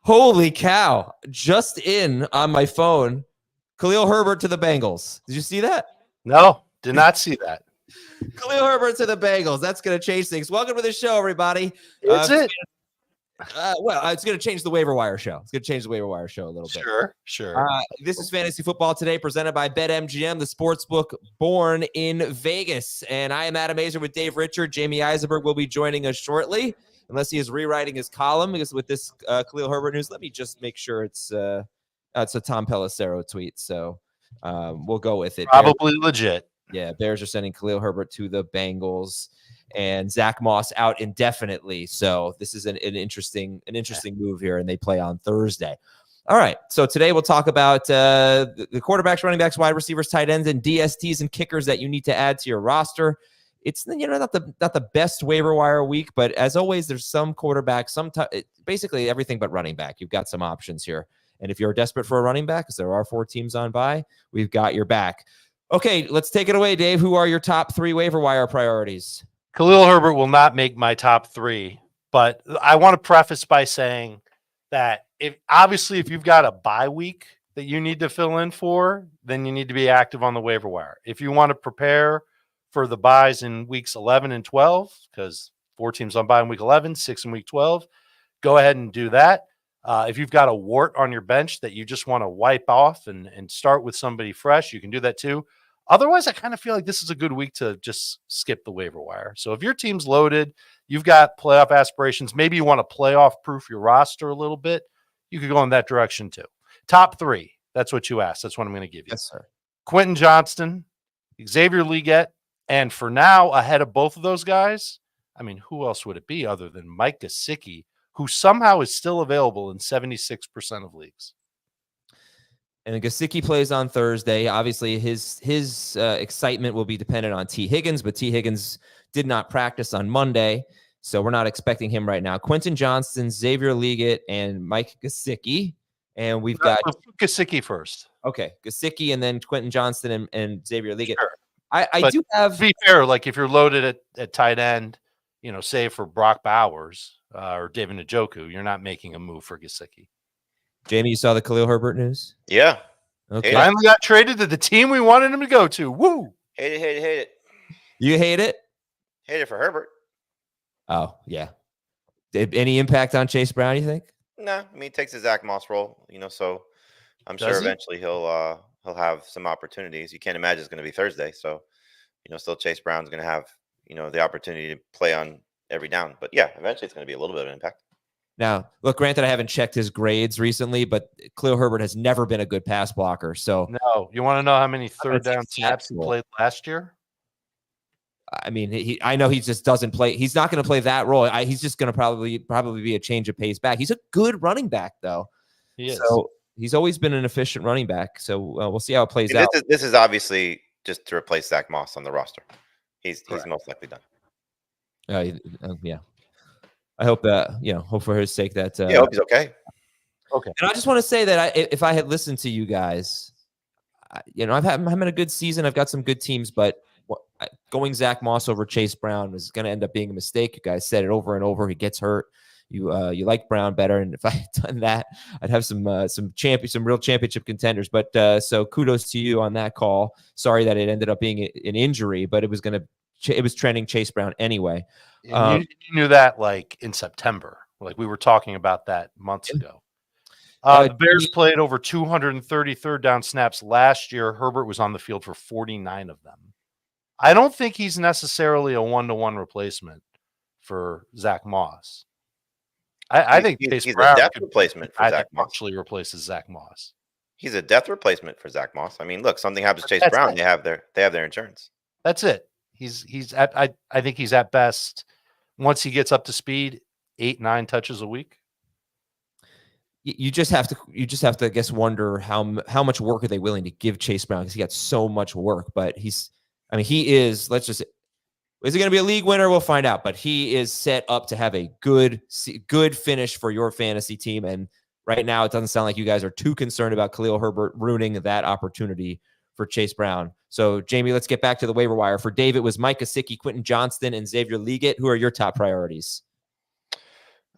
Holy cow. Just in on my phone, Khalil Herbert to the Bengals. Did you see that? No, did not see that. Khalil Herbert to the Bengals. That's going to change things. Welcome to the show, everybody. Is it? Well, it's going to change the waiver wire show. It's going to change the waiver wire show a little bit. Sure. This is Fantasy Football Today, presented by BetMGM, the sportsbook born in Vegas. And I am Adam Azer with Dave Richard. Jamey Eisenberg will be joining us shortly, unless he is rewriting his column. Because with this Khalil Herbert news, let me just make sure it's a Tom Pelissero tweet. So we'll go with it. Probably legit. Yeah, Bears are sending Khalil Herbert to the Bengals, and Zach Moss out indefinitely. So this is an interesting move here, and they play on Thursday. All right, so today we'll talk about the quarterbacks, running backs, wide receivers, tight ends, and DSTs and kickers that you need to add to your roster. It's not the best waiver wire week, but as always, there's some quarterbacks, basically everything but running back. You've got some options here, and if you're desperate for a running back, because there are 4 teams on bye, we've got your back. Okay, let's take it away, Dave. Who are your top 3 waiver wire priorities? Khalil Herbert will not make my top 3, but I want to preface by saying that if you've got a bye week that you need to fill in for, then you need to be active on the waiver wire. If you want to prepare for the buys in weeks 11 and 12, because 4 teams on bye in week 11, 6 in week 12, go ahead and do that. If you've got a wart on your bench that you just want to wipe off and start with somebody fresh, you can do that too. Otherwise, I kind of feel like this is a good week to just skip the waiver wire. So if your team's loaded, you've got playoff aspirations, maybe you want to playoff-proof your roster a little bit, you could go in that direction too. Top 3, that's what you asked. That's what I'm going to give you. Yes, sir. Quentin Johnston, Xavier Legette, and for now, ahead of both of those guys, I mean, who else would it be other than Mike Gesicki, who somehow is still available in 76% of leagues. And Gesicki plays on Thursday. Obviously, his excitement will be dependent on T. Higgins, but T. Higgins did not practice on Monday, so we're not expecting him right now. Quentin Johnston, Xavier Legette, and Mike Gesicki. And we've got Gesicki first. Okay, Gesicki and then Quentin Johnston and Xavier Legette. Sure. I do have... To be fair, like if you're loaded at tight end, say for Brock Bowers or David Njoku, you're not making a move for Gesicki. Jamey, you saw the Khalil Herbert news? Yeah. Okay. Finally got traded to the team we wanted him to go to. Woo! Hate it. You hate it? Hate it for Herbert. Oh, yeah. Any impact on Chase Brown, you think? No, I mean, he takes the Zach Moss role, so I'm sure eventually he'll have some opportunities. You can't imagine it's going to be Thursday, so still Chase Brown's going to have the opportunity to play on every down. But yeah, eventually it's going to be a little bit of an impact. Now, look, granted, I haven't checked his grades recently, but Khalil Herbert has never been a good pass blocker. So, no, you want to know how many third down snaps he played last year? I mean, I know he just doesn't play. He's not going to play that role. He's just going to probably be a change of pace back. He's a good running back, though. He is. So he's always been an efficient running back. So we'll see how it plays out. This is obviously just to replace Zach Moss on the roster. He's most likely done. Yeah. I hope that, hope for his sake that. I hope he's okay. Okay. And I just want to say that if I had listened to you guys, I'm having a good season. I've got some good teams, but going Zach Moss over Chase Brown is going to end up being a mistake. You guys said it over and over. He gets hurt. You like Brown better, and if I had done that, I'd have some real championship contenders. But so kudos to you on that call. Sorry that it ended up being an injury, but it was trending Chase Brown anyway. You knew that like in September. Like we were talking about that months ago. The Bears played over 230 third down snaps last year. Herbert was on the field for 49 of them. I don't think he's necessarily a one-to-one replacement for Zach Moss. I think he's a death replacement for Zach Moss. Actually replaces Zach Moss. He's a death replacement for Zach Moss. I mean, look, something happens to Chase Brown, they have their insurance. That's it. I think he's at best, once he gets up to speed, 8-9 touches a week. You just have to I guess wonder how much work are they willing to give Chase Brown, because he got so much work. But he is. Let's just. Is he going to be a league winner? We'll find out. But he is set up to have a good finish for your fantasy team. And right now, it doesn't sound like you guys are too concerned about Khalil Herbert ruining that opportunity for Chase Brown. So, Jamey, let's get back to the waiver wire. For Dave, it was Mike Gesicki, Quentin Johnston, and Xavier Legette. Who are your top priorities?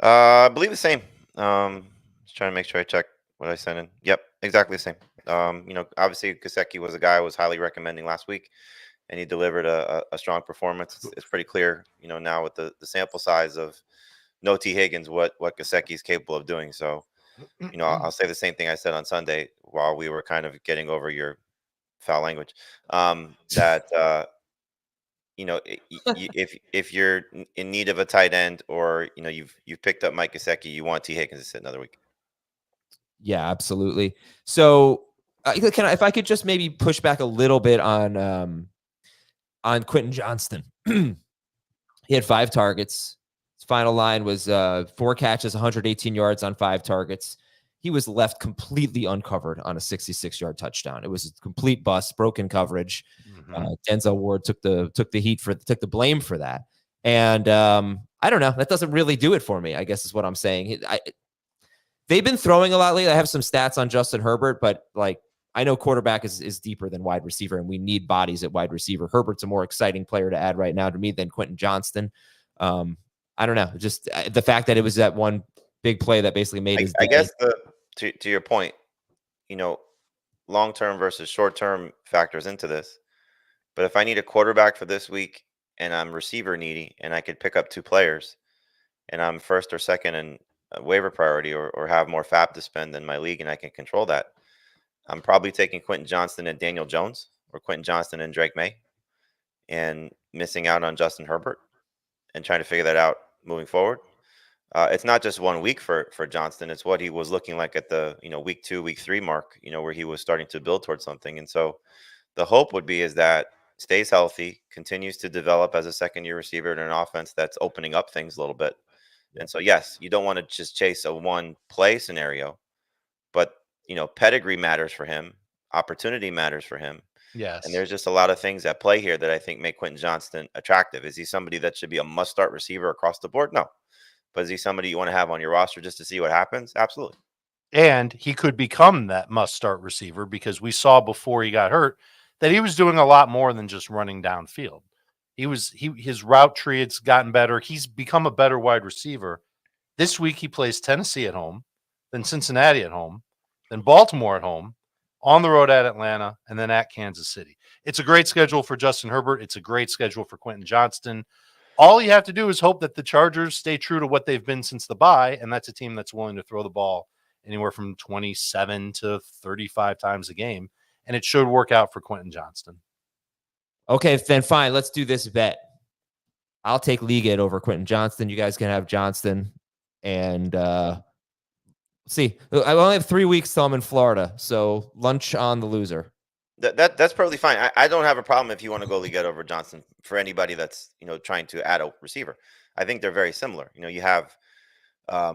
I believe the same. Just trying to make sure I check what I sent in. Yep, exactly the same. Obviously Gesicki was a guy I was highly recommending last week, and he delivered a strong performance. It's pretty clear, now with the sample size of no T. Higgins, what Gesicki is capable of doing. So, I'll say the same thing I said on Sunday while we were kind of getting over your foul language. That if you're in need of a tight end, or you've picked up Mike Gesicki, you want T. Higgins to sit another week. Yeah, absolutely. So, if I could just maybe push back a little bit on Quentin Johnston. He had 5 targets. His final line was 4 catches, 118 yards on 5 targets. He was left completely uncovered on a 66-yard touchdown. It was a complete bust, broken coverage. Denzel Ward took the blame for that. And I don't know. That doesn't really do it for me, I guess is what I'm saying. They've been throwing a lot lately. I have some stats on Justin Herbert, but I know quarterback is deeper than wide receiver, and we need bodies at wide receiver. Herbert's a more exciting player to add right now to me than Quentin Johnston. I don't know. Just the fact that it was that one big play that basically made his day. I guess to your point, long-term versus short-term factors into this. But if I need a quarterback for this week and I'm receiver needy and I could pick up 2 players and I'm first or second in waiver priority or have more FAAB to spend in my league and I can control that, I'm probably taking Quentin Johnston and Daniel Jones, or Quentin Johnston and Drake Maye, and missing out on Justin Herbert and trying to figure that out moving forward. It's not just 1 week for Johnston. It's what he was looking like at the week 2, week 3 mark, where he was starting to build towards something. And so the hope would be is that stays healthy, continues to develop as a second-year receiver in an offense that's opening up things a little bit. And so, yes, you don't want to just chase a one-play scenario, but pedigree matters for him, opportunity matters for him. Yes. And there's just a lot of things at play here that I think make Quentin Johnston attractive. Is he somebody that should be a must-start receiver across the board? No. But is he somebody you want to have on your roster just to see what happens? Absolutely. And he could become that must-start receiver, because we saw before he got hurt that he was doing a lot more than just running downfield. His route tree has gotten better. He's become a better wide receiver. This week he plays Tennessee at home, then Cincinnati at home, then Baltimore at home, on the road at Atlanta, and then at Kansas City. It's a great schedule for Justin Herbert. It's a great schedule for Quentin Johnston. All you have to do is hope that the Chargers stay true to what they've been since the bye, and that's a team that's willing to throw the ball anywhere from 27 to 35 times a game, and it should work out for Quentin Johnston. Okay, then fine. Let's do this bet. I'll take Legette over Quentin Johnston. You guys can have Johnston, and see. I only have 3 weeks till I'm in Florida, so lunch on the loser. That's perfectly fine. I don't have a problem if you want to go Legette over Johnston for anybody that's trying to add a receiver. I think they're very similar. You have, I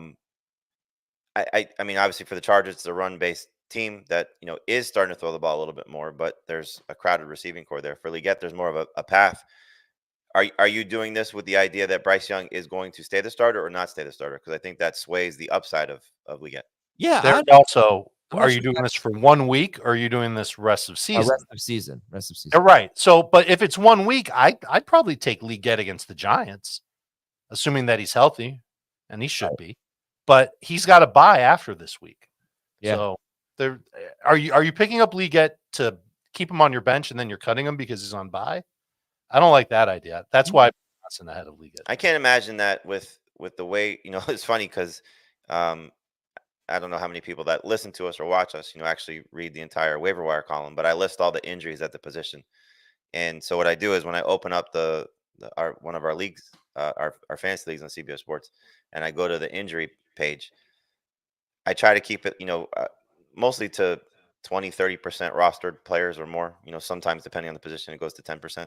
mean, obviously for the Chargers, it's a run-based team that is starting to throw the ball a little bit more, but there's a crowded receiving core there. For Legette, there's more of a path. Are you doing this with the idea that Bryce Young is going to stay the starter or not stay the starter? Because I think that sways the upside of Legette. Yeah. Are you doing this for 1 week, or are you doing this rest of season? Rest of season. Right. So, but if it's 1 week, I'd probably take Legette against the Giants, assuming that he's healthy, and he should be. But he's got a bye after this week. Yeah. So, are you picking up Legette to keep him on your bench and then you're cutting him because he's on bye? I don't like that idea. That's why I'm Johnson ahead of Legette. I can't imagine that with the way it's funny because. I don't know how many people that listen to us or watch us, actually read the entire waiver wire column, but I list all the injuries at the position. And so what I do is when I open up one of our leagues, our fantasy leagues on CBS Sports, and I go to the injury page, I try to keep it, mostly to 20, 30% rostered players or more. Sometimes depending on the position, it goes to 10%.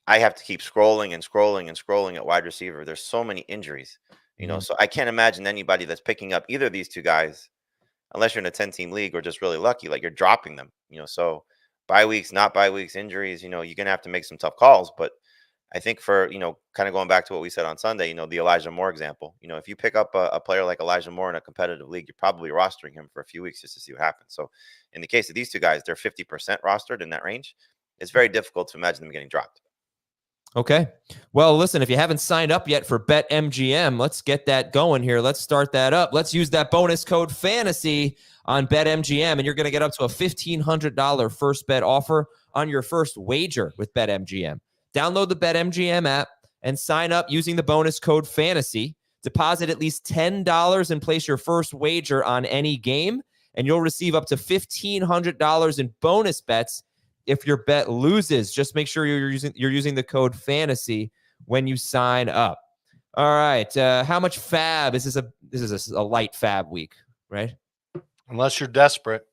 I have to keep scrolling and scrolling and scrolling at wide receiver. There's so many injuries. So I can't imagine anybody that's picking up either of these 2 guys, unless you're in a 10-team league or just really lucky, like you're dropping them, so bye weeks, not bye weeks, injuries, you're going to have to make some tough calls. But I think for, kind of going back to what we said on Sunday, the Elijah Moore example, if you pick up a player like Elijah Moore in a competitive league, you're probably rostering him for a few weeks just to see what happens. So in the case of these 2 guys, they're 50% rostered in that range. It's very difficult to imagine them getting dropped. Okay. Well, listen, if you haven't signed up yet for BetMGM, let's get that going here. Let's start that up. Let's use that bonus code FANTASY on BetMGM, and you're going to get up to a $1,500 first bet offer on your first wager with BetMGM. Download the BetMGM app and sign up using the bonus code FANTASY. Deposit at least $10 and place your first wager on any game, and you'll receive up to $1,500 in bonus bets if your bet loses. Just make sure you're using the code FANTASY when you sign up. All right. How much FAAB? This is a light FAAB week, right? Unless you're desperate.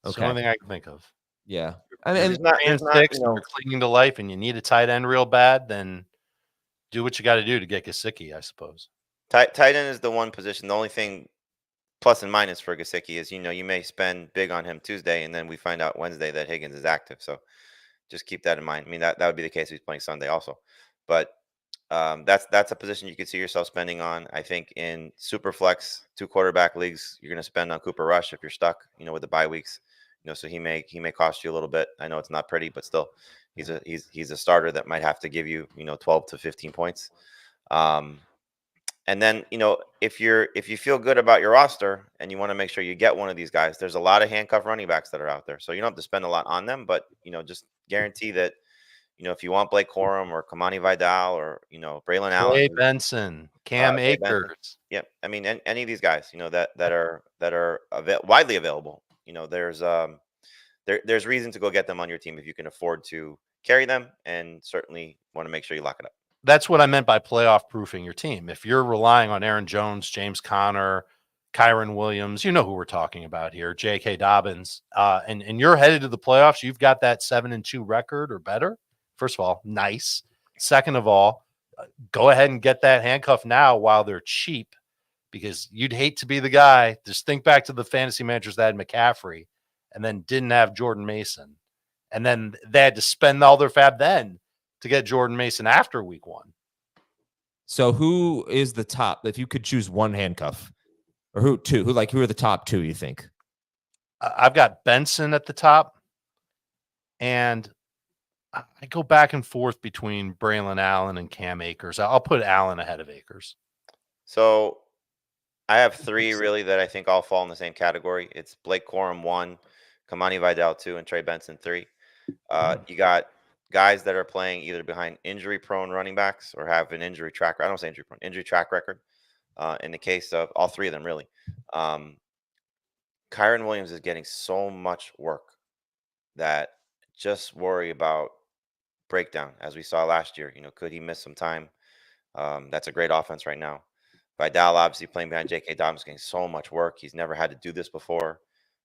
That's Okay. the only thing I can think of. Yeah. I mean, you're clinging to life and you need a tight end real bad, then do what you got to do to get Gesicki, I suppose. Tight end is the one position. The only thing plus and minus for Gesicki is, you may spend big on him Tuesday, and then we find out Wednesday that Higgins is active. So just keep that in mind. I mean, that would be the case if he's playing Sunday also. But that's a position you could see yourself spending on. I think in super flex 2 quarterback leagues, you're going to spend on Cooper Rush if you're stuck, with the bye weeks. So he may cost you a little bit. I know it's not pretty, but still, he's a starter that might have to give you 12 to 15 points. And then, if you feel good about your roster and you want to make sure you get one of these guys, there's a lot of handcuff running backs that are out there. So you don't have to spend a lot on them, but, just guarantee that, if you want Blake Corum or Kamani Vidal or, Braylon Allen. Clay Benson, Cam Akers. Yep. I mean, any of these guys, that are widely available, there's reason to go get them on your team if you can afford to carry them, and certainly want to make sure you lock it up. That's what I meant by playoff proofing your team. If you're relying on Aaron Jones, James Conner, Kyron Williams, you know who we're talking about here, J.K. Dobbins, and you're headed to the playoffs, you've got that 7-2 record or better. First of all, nice. Second of all, go ahead and get that handcuff now while they're cheap, because you'd hate to be the guy. Just think back to the fantasy managers that had McCaffrey and then didn't have Jordan Mason. And then they had to spend all their FAAB then to get Jordan Mason after week 1. So who is the top? If you could choose one handcuff, or who are the top 2, you think? I've got Benson at the top, and I go back and forth between Braylon Allen and Cam Akers. I'll put Allen ahead of Akers. So I have 3 really that I think all fall in the same category. It's Blake Corum 1, Kamani Vidal 2, and Trey Benson 3. You got guys that are playing either behind injury-prone running backs or have an injury track. I don't say injury-prone, injury track record. In the case of all 3 of them, really, Kyron Williams is getting so much work that just worry about breakdown, as we saw last year. Could he miss some time? That's a great offense right now. Vidal obviously playing behind J.K. Dobbins, getting so much work. He's never had to do this before.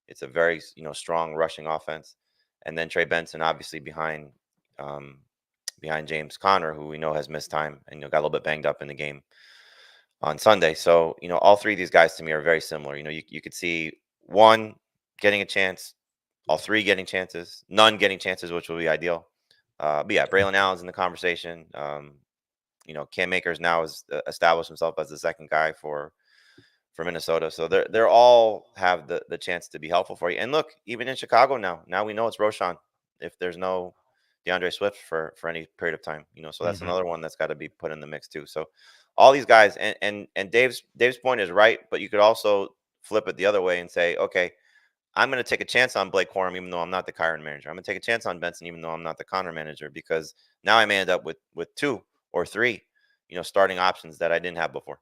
It's a very strong rushing offense. And then Trey Benson obviously behind James Conner, who we know has missed time and got a little bit banged up in the game on Sunday. So all 3 of these guys to me are very similar. You could see one getting a chance, all 3 getting chances, none getting chances, which would be ideal. But yeah, Braylon Allen's in the conversation. Cam Akers now has established himself as the second guy for Minnesota. So they're all have the chance to be helpful for you. And look, even in Chicago now we know it's Roshan if there's no DeAndre Swift for any period of time. So that's another one that's got to be put in the mix too. So all these guys, and Dave's point is right, but you could also flip it the other way and say, okay, I'm going to take a chance on Blake Corum, even though I'm not the Kyron manager. I'm going to take a chance on Benson, even though I'm not the Connor manager, because now I may end up with 2 or 3, starting options that I didn't have before.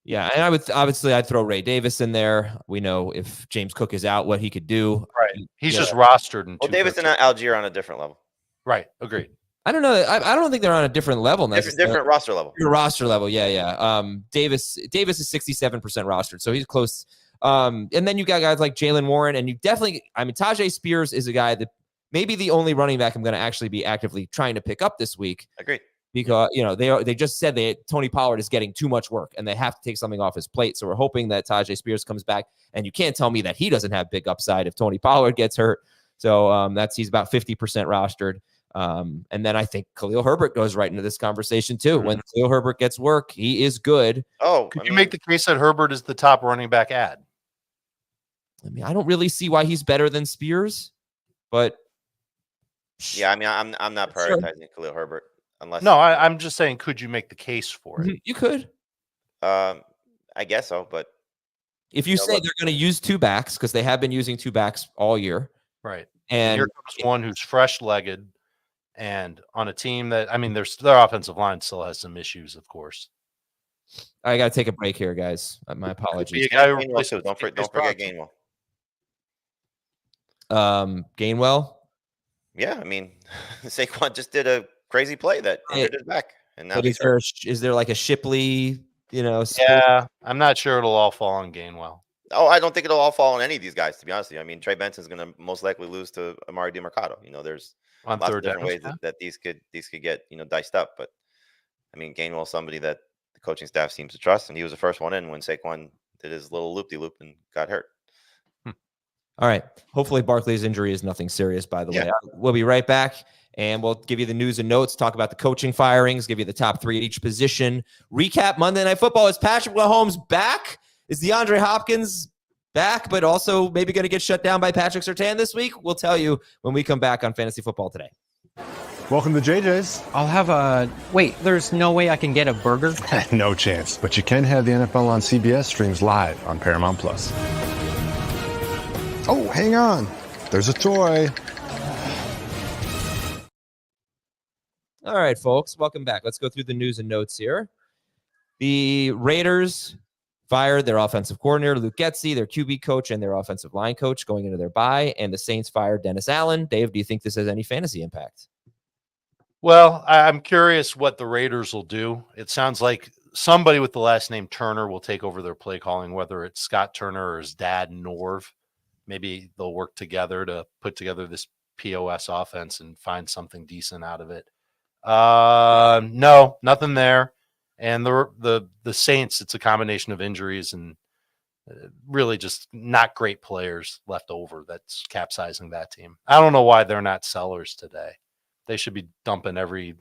Yeah, and I'd throw Ray Davis in there. We know if James Cook is out, what he could do. Right. He's just rostered in 2. Well, Davis and Algier on a different level. Right. Agreed. I don't know. I don't think they're on a different level. Different roster level. Roster level. Yeah. Davis is 67% rostered, so he's close. And then you got guys like Jalen Warren, and you definitely, Tyjae Spears is a guy that maybe the only running back I'm going to actually be actively trying to pick up this week. Agreed. Because they just said Tony Pollard is getting too much work and they have to take something off his plate. So we're hoping that Tyjae Spears comes back, and you can't tell me that he doesn't have big upside if Tony Pollard gets hurt. So he's about 50% rostered. And then I think Khalil Herbert goes right into this conversation too. When Khalil Herbert gets work, he is good. Could you make the case that Herbert is the top running back ad? I don't really see why he's better than Spears, but Yeah, I mean, I'm not Sure. prioritizing Khalil Herbert unless. No, I'm just saying, could you make the case for it? You could. I guess so, but If you say look, they're going to use two backs, because they have been using two backs all year. Right. And here comes one who's fresh-legged and on a team that, I mean, their offensive line still has some issues, of course. I got to take a break here, guys. My apologies. Gainwell too. Don't forget Gainwell. Gainwell. Yeah, I mean, Saquon just did a crazy play that injured his back, and now But is there like a Shipley? Yeah, I'm not sure it'll all fall on Gainwell. Oh, I don't think it'll all fall on any of these guys, to be honest with you. I mean, Trey Benson's going to most likely lose to Amari DiMercato. There's lots of different ways that these could get diced up. But I mean, Gainwell's somebody that the coaching staff seems to trust, and he was the first one in when Saquon did his little loop-de-loop and got hurt. All right. Hopefully Barkley's injury is nothing serious, by the way. We'll be right back, and we'll give you the news and notes, talk about the coaching firings, give you the top three at each position. Recap Monday Night Football. Is Patrick Mahomes back? Is DeAndre Hopkins back, but also maybe going to get shut down by Patrick Surtain this week? We'll tell you when we come back on Fantasy Football Today. Welcome to JJ's. I'll have a... Wait, there's no way I can get a burger? No chance, but you can have the NFL on CBS streams live on Paramount+. Oh, hang on. There's a toy. All right, folks, welcome back. Let's go through the news and notes here. The Raiders fired their offensive coordinator, Luke Gesicki, their QB coach, and their offensive line coach going into their bye, and the Saints fired Dennis Allen. Dave, do you think this has any fantasy impact? Well, I'm curious what the Raiders will do. It sounds like somebody with the last name Turner will take over their play calling, whether it's Scott Turner or his dad, Norv. Maybe they'll work together to put together this POS offense and find something decent out of it. No, nothing there. And the Saints, it's a combination of injuries and really just not great players left over that's capsizing that team. I don't know why they're not sellers today. They should be dumping every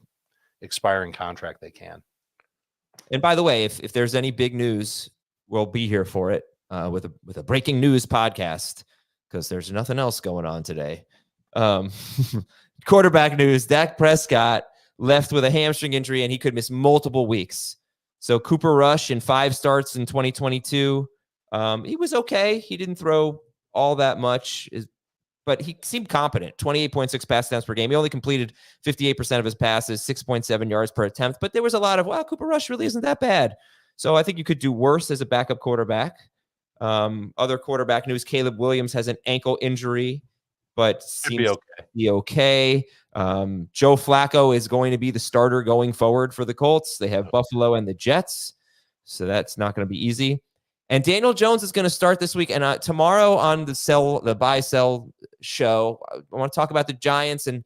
expiring contract they can. And by the way, if there's any big news, we'll be here for it with a breaking news podcast, because there's nothing else going on today. Quarterback news: Dak Prescott left with a hamstring injury, and he could miss multiple weeks. So Cooper Rush in 5 starts in 2022. He was okay. He didn't throw all that much, but he seemed competent. 28.6 pass attempts per game. He only completed 58% of his passes, 6.7 yards per attempt. But there was a lot of, wow, Cooper Rush really isn't that bad. So I think you could do worse as a backup quarterback. Other quarterback news: Caleb Williams has an ankle injury, but seems to be okay. Joe Flacco is going to be the starter going forward for the Colts. They have Buffalo and the Jets, so that's not going to be easy. And Daniel Jones is going to start this week. And tomorrow on the buy-sell show, I want to talk about the Giants and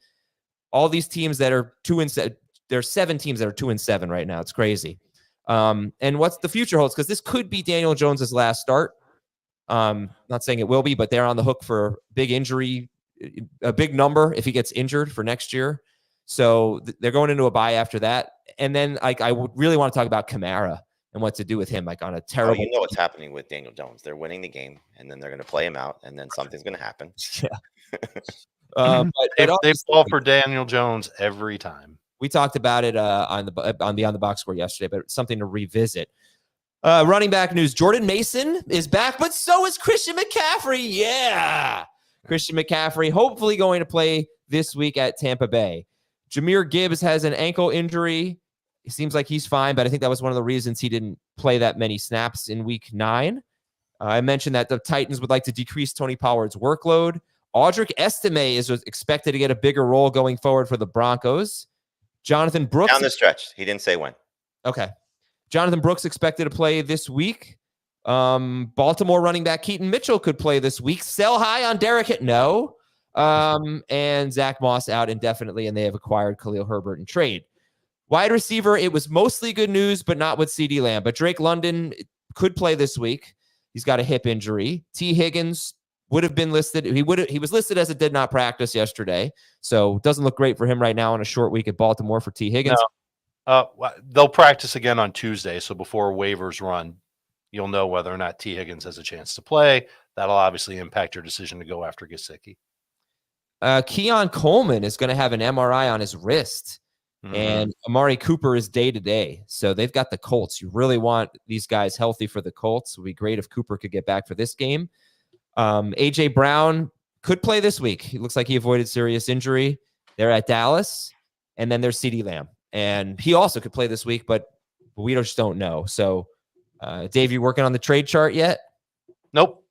all these teams that are 2-7. There are 7 teams that are 2-7 right now. It's crazy. And what's the future holds, because this could be Daniel Jones's last start. Not saying it will be, but they're on the hook for big injury, a big number if he gets injured for next year. So they're going into a bye after that. And then I would really want to talk about Kamara and what to do with him, like on a terrible. You know what's happening with Daniel Jones. They're winning the game, and then they're going to play him out, and then something's going to happen. Yeah. But they fall for Daniel Jones every time. We talked about it on the Beyond the Box Score yesterday, but something to revisit. Running back news: Jordan Mason is back, but so is Christian McCaffrey. Yeah. Christian McCaffrey hopefully going to play this week at Tampa Bay. Jahmyr Gibbs has an ankle injury. It seems like he's fine, but I think that was one of the reasons he didn't play that many snaps in week 9. I mentioned that the Titans would like to decrease Tony Pollard's workload. Audric Estime is expected to get a bigger role going forward for the Broncos. Jonathan Brooks. Down the stretch. He didn't say when. Okay. Jonathan Brooks expected to play this week. Baltimore running back Keaton Mitchell could play this week. Sell high on Derek Hitt. No. And Zach Moss out indefinitely, and they have acquired Khalil Herbert in trade. Wide receiver, it was mostly good news, but not with CeeDee Lamb. But Drake London could play this week. He's got a hip injury. T. Higgins would have been listed. He was listed as a did not practice yesterday. So doesn't look great for him right now on a short week at Baltimore for T. Higgins. No. They'll practice again on Tuesday. So before waivers run, you'll know whether or not T. Higgins has a chance to play. That'll obviously impact your decision to go after Gesicki. Keon Coleman is going to have an MRI on his wrist. And Amari Cooper is day-to-day. So they've got the Colts. You really want these guys healthy for the Colts. It would be great if Cooper could get back for this game. A.J. Brown could play this week. He looks like he avoided serious injury. They're at Dallas. And then there's CeeDee Lamb. And he also could play this week, but we just don't know. So, Dave, you working on the trade chart yet? Nope.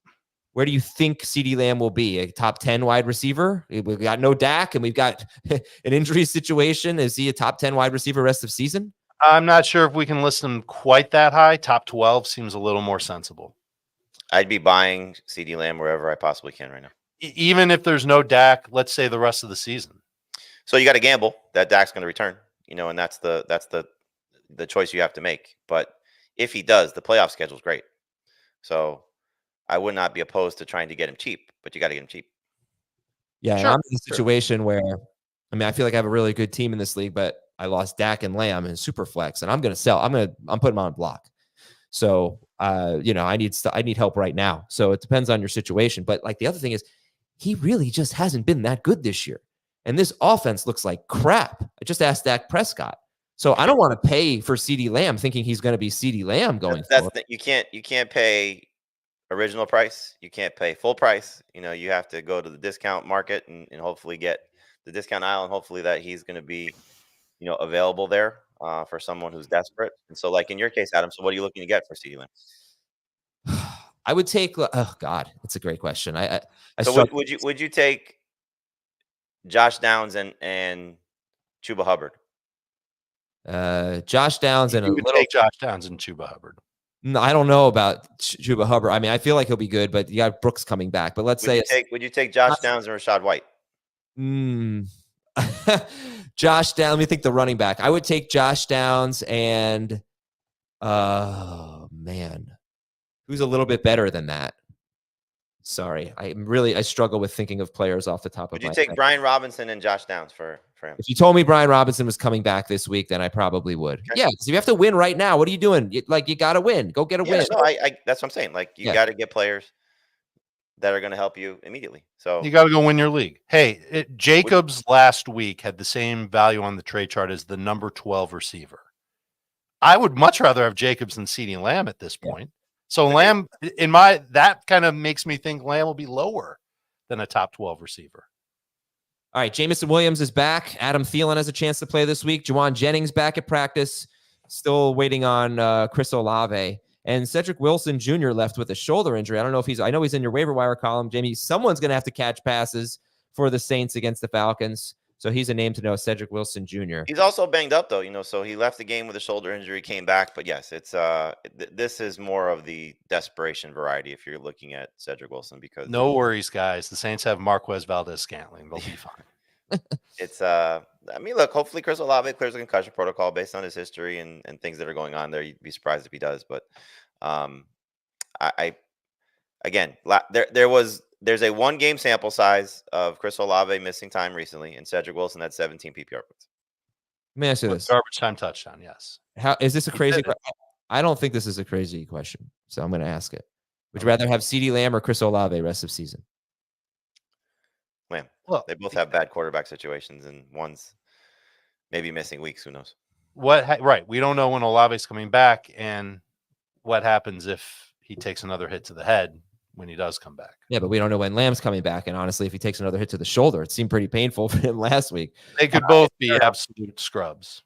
Where do you think CeeDee Lamb will be? A top 10 wide receiver? We've got no Dak, and we've got an injury situation. Is he a top 10 wide receiver rest of season? I'm not sure if we can list him quite that high. Top 12 seems a little more sensible. I'd be buying CeeDee Lamb wherever I possibly can right now. Even if there's no Dak, let's say the rest of the season. So you got to gamble that Dak's going to return, and that's the choice you have to make. But if he does, the playoff schedule is great. So I would not be opposed to trying to get him cheap, but you got to get him cheap. Yeah, sure. I'm in a situation where, I feel like I have a really good team in this league, but I lost Dak and Lamb in super flex, and I'm going to sell. I'm putting them on block. So, I need help right now. So it depends on your situation. But like the other thing is, he really just hasn't been that good this year, and this offense looks like crap. I just asked Dak Prescott, so I don't want to pay for CeeDee Lamb thinking he's going to be CeeDee Lamb going forward. You can't pay original price. You can't pay full price. You have to go to the discount market and hopefully get the discount aisle, and hopefully that he's going to be, available there for someone who's desperate. And so, like in your case, Adam, so what are you looking to get for CeeDee Lamb? I would take. Oh God, that's a great question. Would you take Josh Downs and Chuba Hubbard? Josh Downs and take Josh Downs and Chuba Hubbard. No, I don't know about Chuba Hubbard. I feel like he'll be good, but you got Brooks coming back. But would you take Josh Downs and Rachaad White? Josh Downs. Let me think. The running back. I would take Josh Downs and who's a little bit better than that? Sorry, I struggle with thinking of players off the top of my head. Would you take Brian Robinson and Josh Downs for him? If you told me Brian Robinson was coming back this week, then I probably would. Okay. Yeah, because you have to win right now. What are you doing? You got to win. Go get a win. No, that's what I'm saying. Like, you got to get players that are going to help you immediately. So you got to go win your league. Hey, Jacobs last week had the same value on the trade chart as the number 12 receiver. I would much rather have Jacobs than CeeDee Lamb at this point. So Lamb, that kind of makes me think Lamb will be lower than a top 12 receiver. All right, Jameson Williams is back. Adam Thielen has a chance to play this week. Juwan Jennings back at practice. Still waiting on Chris Olave. And Cedric Wilson Jr. left with a shoulder injury. I don't know if I know he's in your waiver wire column, Jamey. Someone's going to have to catch passes for the Saints against the Falcons. So he's a name to know, Cedric Wilson Jr. He's also banged up, though, so he left the game with a shoulder injury, came back. But yes, it's this is more of the desperation variety if you're looking at Cedric Wilson. Because no worries, guys. The Saints have Marquez Valdez-Scantling. They'll be fine. It's look, hopefully Chris Olave clears the concussion protocol based on his history and things that are going on there. You'd be surprised if he does. But there's a 1-game sample size of Chris Olave missing time recently, and Cedric Wilson had 17 PPR points. Let me ask you this: garbage time touchdown? Yes. How is this a crazy? I don't think this is a crazy question, so I'm going to ask it. Would you rather have CeeDee Lamb or Chris Olave rest of season? Lamb. Well, they both have bad quarterback situations, and one's maybe missing weeks. Who knows? Right. We don't know when Olave's coming back, and what happens if he takes another hit to the head when he does come back. Yeah, but we don't know when Lamb's coming back. And honestly, if he takes another hit to the shoulder, it seemed pretty painful for him last week. They could both be absolute scrubs.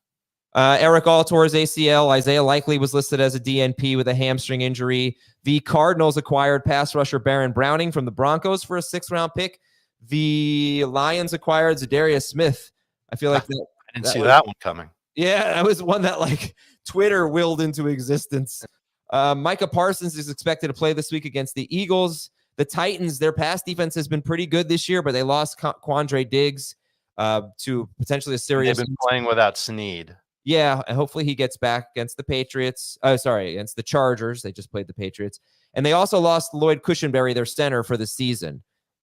Eric Altor's ACL. Isaiah Likely was listed as a DNP with a hamstring injury. The Cardinals acquired pass rusher Baron Browning from the Broncos for a 6th-round pick. The Lions acquired Zadarius Smith. I feel like I didn't see that one coming. Yeah, that was one that Twitter willed into existence. Micah Parsons is expected to play this week against the Eagles. The Titans, their pass defense has been pretty good this year, but they lost Quandre Diggs to potentially a serious. They've been playing without Snead. Yeah, and hopefully he gets back against the Patriots. Against the Chargers. They just played the Patriots. And they also lost Lloyd Cushenberry, their center, for the season.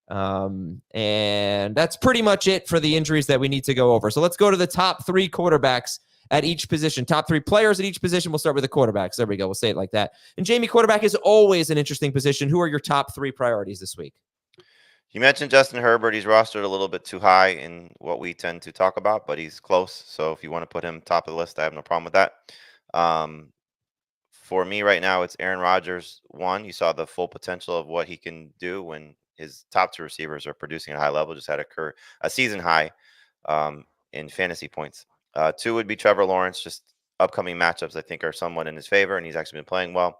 And that's pretty much it for the injuries that we need to go over. So let's go to the top 3 quarterbacks at each position. Top 3 players at each position. We'll start with the quarterbacks. There we go. We'll say it like that. And Jamey, quarterback is always an interesting position. Who are your top 3 priorities this week? You mentioned Justin Herbert. He's rostered a little bit too high in what we tend to talk about, but he's close. So if you want to put him top of the list, I have no problem with that. For me right now, it's Aaron Rodgers. One, you saw the full potential of what he can do when his top two receivers are producing at a high level. Just had a season high in fantasy points. Two would be Trevor Lawrence. Just upcoming matchups, I think, are somewhat in his favor, and he's actually been playing well.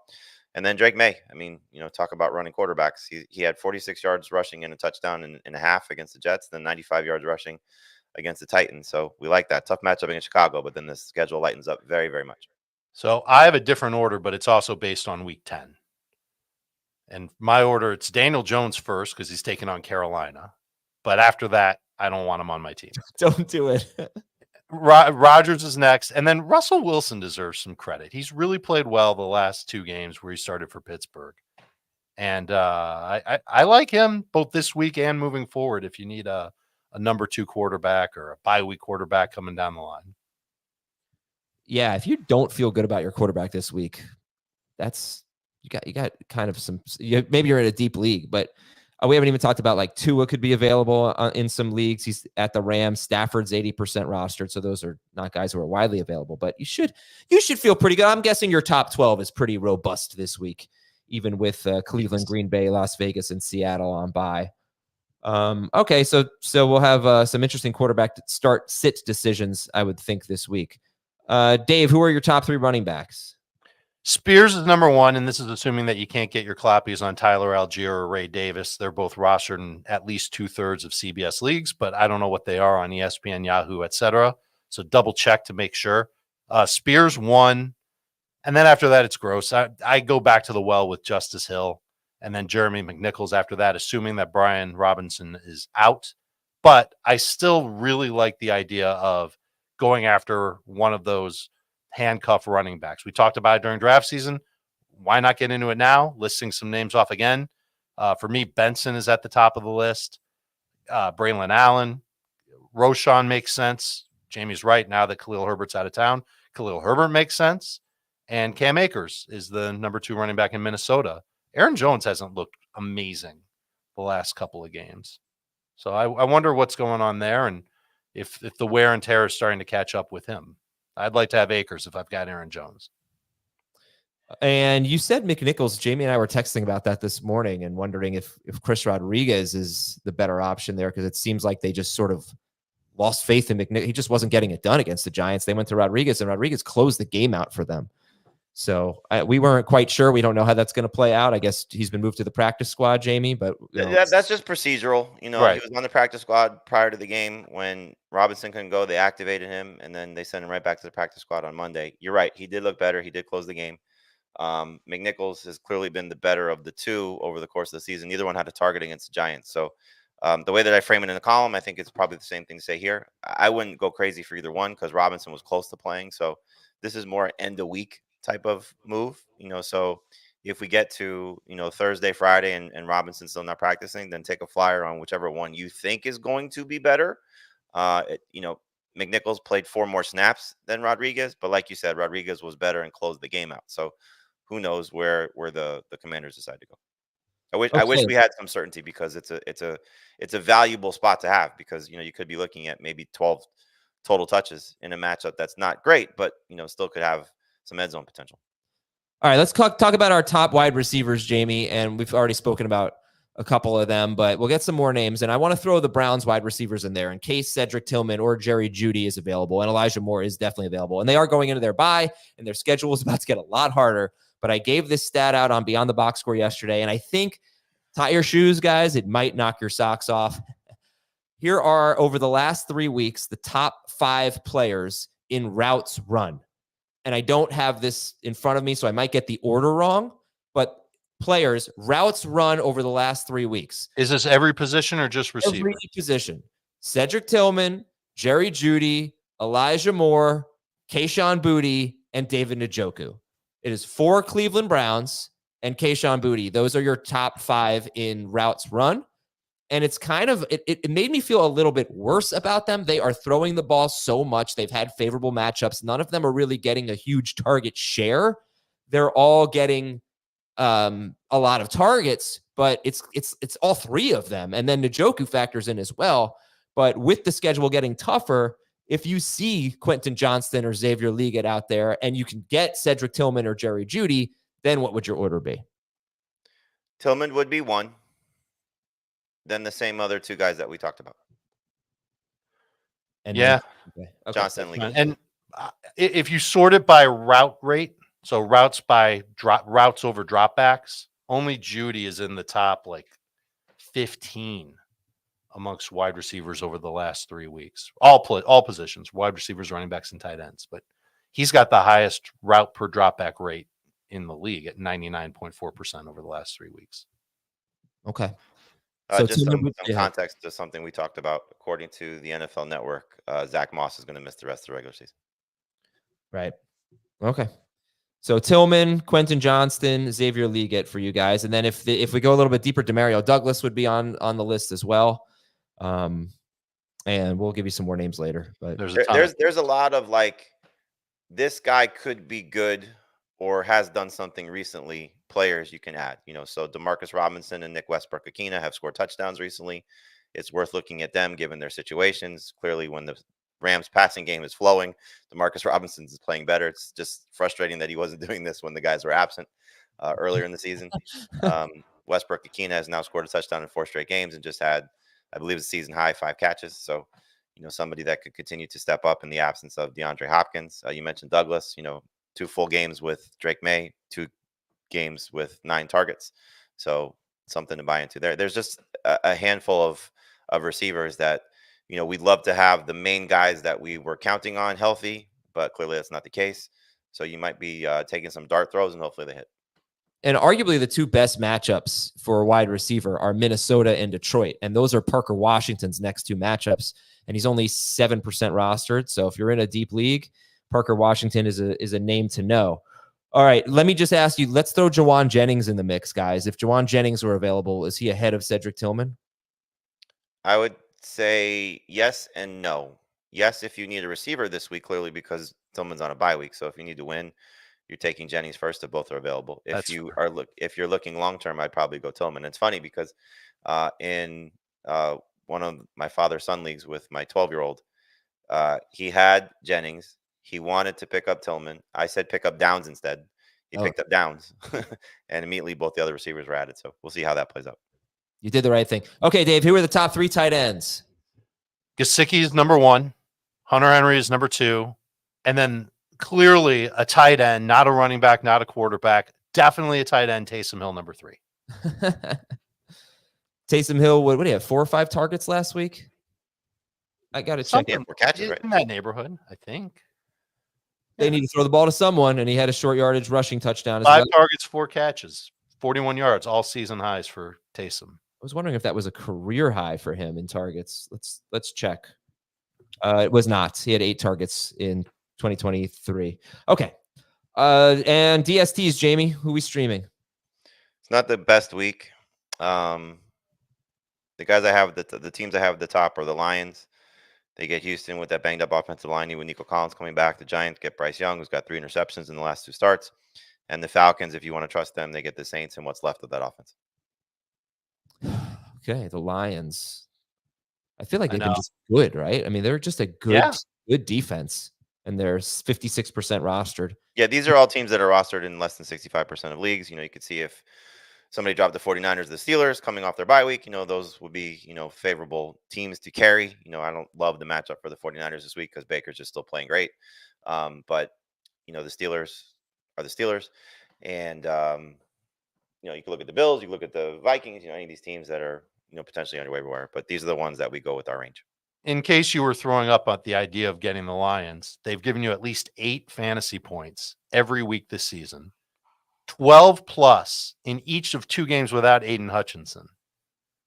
And then Drake Maye. I mean, talk about running quarterbacks. He had 46 yards rushing and a touchdown and a half against the Jets, then 95 yards rushing against the Titans. So we like that. Tough matchup against Chicago, but then the schedule lightens up very, very much. So I have a different order, but it's also based on week 10. And my order, it's Daniel Jones first because he's taking on Carolina. But after that, I don't want him on my team. Don't do it. Rodgers is next. And then Russell Wilson deserves some credit. He's really played well the last 2 games where he started for Pittsburgh. And I like him both this week and moving forward if you need a number 2 quarterback or a bye week quarterback coming down the line. Yeah, if you don't feel good about your quarterback this week, you got kind of some. Maybe you're in a deep league, but we haven't even talked about like Tua could be available in some leagues. He's at the Rams. Stafford's 80% rostered, so those are not guys who are widely available. But you should feel pretty good. I'm guessing your top 12 is pretty robust this week, even with Cleveland, Green Bay, Las Vegas, and Seattle on bye. Okay, so we'll have some interesting quarterback sit decisions, I would think, this week. Dave, who are your top 3 running backs? Spears is number 1, and this is assuming that you can't get your clappies on Tyler Algier or Ray Davis. They're both rostered in at least 2/3 of CBS leagues, but I don't know what they are on ESPN, Yahoo, etc. So double check to make sure. Spears 1, and then after that, it's gross. I go back to the well with Justice Hill, and then Jeremy McNichols after that, assuming that Brian Robinson is out. But I still really like the idea of going after one of those handcuff running backs. We talked about it during draft season. Why not get into it now? Listing some names off again. For me, Benson is at the top of the list. Braylon Allen. Roschon makes sense. Jamey's right. Now that Khalil Herbert's out of town, Khalil Herbert makes sense. And Cam Akers is the number 2 running back in Minnesota. Aaron Jones hasn't looked amazing the last couple of games. So I wonder what's going on there and if the wear and tear is starting to catch up with him. I'd like to have Akers if I've got Aaron Jones. And you said McNichols. Jamey and I were texting about that this morning and wondering if Chris Rodriguez is the better option there because it seems like they just sort of lost faith in McNichols. He just wasn't getting it done against the Giants. They went to Rodriguez, and Rodriguez closed the game out for them. So we weren't quite sure. We don't know how that's going to play out. I guess he's been moved to the practice squad, Jamey. But that's just procedural. Right. He was on the practice squad prior to the game when Robinson couldn't go. They activated him, and then they sent him right back to the practice squad on Monday. You're right. He did look better. He did close the game. McNichols has clearly been the better of the 2 over the course of the season. Neither one had a target against the Giants. So the way that I frame it in the column, I think it's probably the same thing to say here. I wouldn't go crazy for either one because Robinson was close to playing. So this is more end of week type of move, so if we get to, Thursday, Friday, and Robinson's still not practicing, then take a flyer on whichever one you think is going to be better. McNichols played 4 more snaps than Rodriguez, but like you said, Rodriguez was better and closed the game out. So who knows where the Commanders decide to go. I wish we had some certainty because it's a valuable spot to have because, you could be looking at maybe 12 total touches in a matchup that's not great, but, still could have some end zone potential. All right, let's talk about our top wide receivers, Jamey, and we've already spoken about a couple of them, but we'll get some more names, and I want to throw the Browns wide receivers in there in case Cedric Tillman or Jerry Jeudy is available, and Elijah Moore is definitely available, and they are going into their bye, and their schedule is about to get a lot harder, but I gave this stat out on Beyond the Box Score yesterday, and I think, tie your shoes, guys, it might knock your socks off. Here are, over the last 3 weeks, the top 5 players in routes run. And I don't have this in front of me, so I might get the order wrong, but players, routes run over the last 3 weeks. Is this every position or just receiver? Every position. Cedric Tillman, Jerry Jeudy, Elijah Moore, Kayshon Boutte, and David Njoku. It is 4 Cleveland Browns and Kayshon Boutte. Those are your top 5 in routes run. And it's kind of, it made me feel a little bit worse about them. They are throwing the ball so much. They've had favorable matchups. None of them are really getting a huge target share. They're all getting a lot of targets, but it's all three of them. And then Njoku factors in as well. But with the schedule getting tougher, if you see Quentin Johnston or Xavier Legette out there and you can get Cedric Tillman or Jerry Jeudy, then what would your order be? Tillman would be one. Then the same other two guys that we talked about. And yeah. Okay. Johnston, Legette. And if you sort it by route rate, so routes by routes over dropbacks, only Jeudy is in the top like 15 amongst wide receivers over the last 3 weeks. All positions, wide receivers, running backs, and tight ends. But he's got the highest route per dropback rate in the league at 99.4% over the last 3 weeks. Okay. So just some context to something we talked about. According to the NFL Network, Zach Moss is going to miss the rest of the regular season. Right. Okay. So Tillman, Quentin Johnston, Xavier Legette for you guys. And then if we go a little bit deeper, Demario Douglas would be on the list as well. And we'll give you some more names later. But there's a lot of like, this guy could be good or has done something recently. Players you can add, so DeMarcus Robinson and Nick Westbrook-Ikhine have scored touchdowns recently. It's worth looking at them given their situations. Clearly, when the Rams passing game is flowing, DeMarcus Robinson is playing better. It's just frustrating that he wasn't doing this when the guys were absent earlier in the season. Westbrook-Ikhine has now scored a touchdown in 4 straight games and just had, I believe, a season high 5 catches. So, somebody that could continue to step up in the absence of DeAndre Hopkins. You mentioned Douglas, 2 full games with Drake Maye, 2 games with 9 targets. So something to buy into there. There's just a handful of receivers that, we'd love to have the main guys that we were counting on healthy, but clearly that's not the case. So you might be taking some dart throws and hopefully they hit. And arguably the 2 best matchups for a wide receiver are Minnesota and Detroit. And those are Parker Washington's next 2 matchups. And he's only 7% rostered. So if you're in a deep league, Parker Washington is a name to know. All right, let me just ask you, let's throw Jawan Jennings in the mix, guys. If Jawan Jennings were available, is he ahead of Cedric Tillman? I would say yes and no. Yes, if you need a receiver this week, clearly, because Tillman's on a bye week. So if you need to win, you're taking Jennings first if both are available. If you're looking long term, I'd probably go Tillman. It's funny because in one of my father's son leagues with my 12-year-old, he had Jennings. He wanted to pick up Tillman. I said pick up Downs instead. He picked up Downs. And immediately both the other receivers were added. So we'll see how that plays out. You did the right thing. Okay, Dave, who are the top 3 tight ends? Gesicki is number 1. Hunter Henry is number 2. And then clearly a tight end, not a running back, not a quarterback. Definitely a tight end, Taysom Hill, number 3. Taysom Hill, what do you have, 4 or 5 targets last week? I got to check. Yeah, 4 catches, right? In that neighborhood, I think. They need to throw the ball to someone, and he had a short yardage rushing touchdown. 5 targets, 4 catches, 41 yards, all season highs for Taysom. I was wondering if that was a career high for him in targets. Let's check. It was not. He had 8 targets in 2023. Okay. And DSTs, Jamey, who we streaming? It's not the best week. The guys I have, the teams I have at the top are the Lions. They get Houston with that banged up offensive line with Nico Collins coming back. The Giants get Bryce Young, who's got 3 interceptions in the last 2 starts. And the Falcons, if you want to trust them, they get the Saints and what's left of that offense. Okay, the Lions. I feel like they've been just good, right? I mean, they're just a good defense, and they're 56% rostered. Yeah, these are all teams that are rostered in less than 65% of leagues. You could see if somebody dropped the 49ers, the Steelers coming off their bye week, those would be, favorable teams to carry. I don't love the matchup for the 49ers this week because Baker's just still playing great. But, the Steelers are the Steelers. And, you can look at the Bills, you can look at the Vikings, any of these teams that are, potentially on your waiver wire. But these are the ones that we go with our range. In case you were throwing up at the idea of getting the Lions, they've given you at least 8 fantasy points every week this season. 12 plus in each of 2 games without Aiden Hutchinson.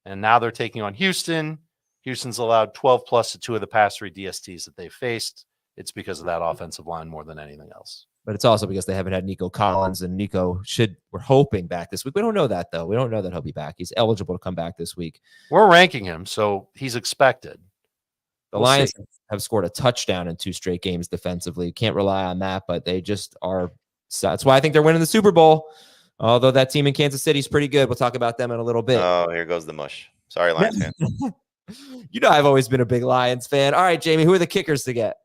And now they're taking on Houston. Houston's allowed 12 plus to 2 of the past 3 DSTs that they've faced. It's because of that offensive line more than anything else. But it's also because they haven't had Nico Collins, and Nico we're hoping back this week. We don't know that, though. We don't know that he'll be back. He's eligible to come back this week. We're ranking him, so he's expected. The Lions have scored a touchdown in 2 straight games defensively. Can't rely on that, but they just are. So that's why I think they're winning the Super Bowl. Although that team in Kansas City is pretty good. We'll talk about them in a little bit. Oh, here goes the mush. Sorry, Lions fan. You know I've always been a big Lions fan. All right, Jamey, who are the kickers to get?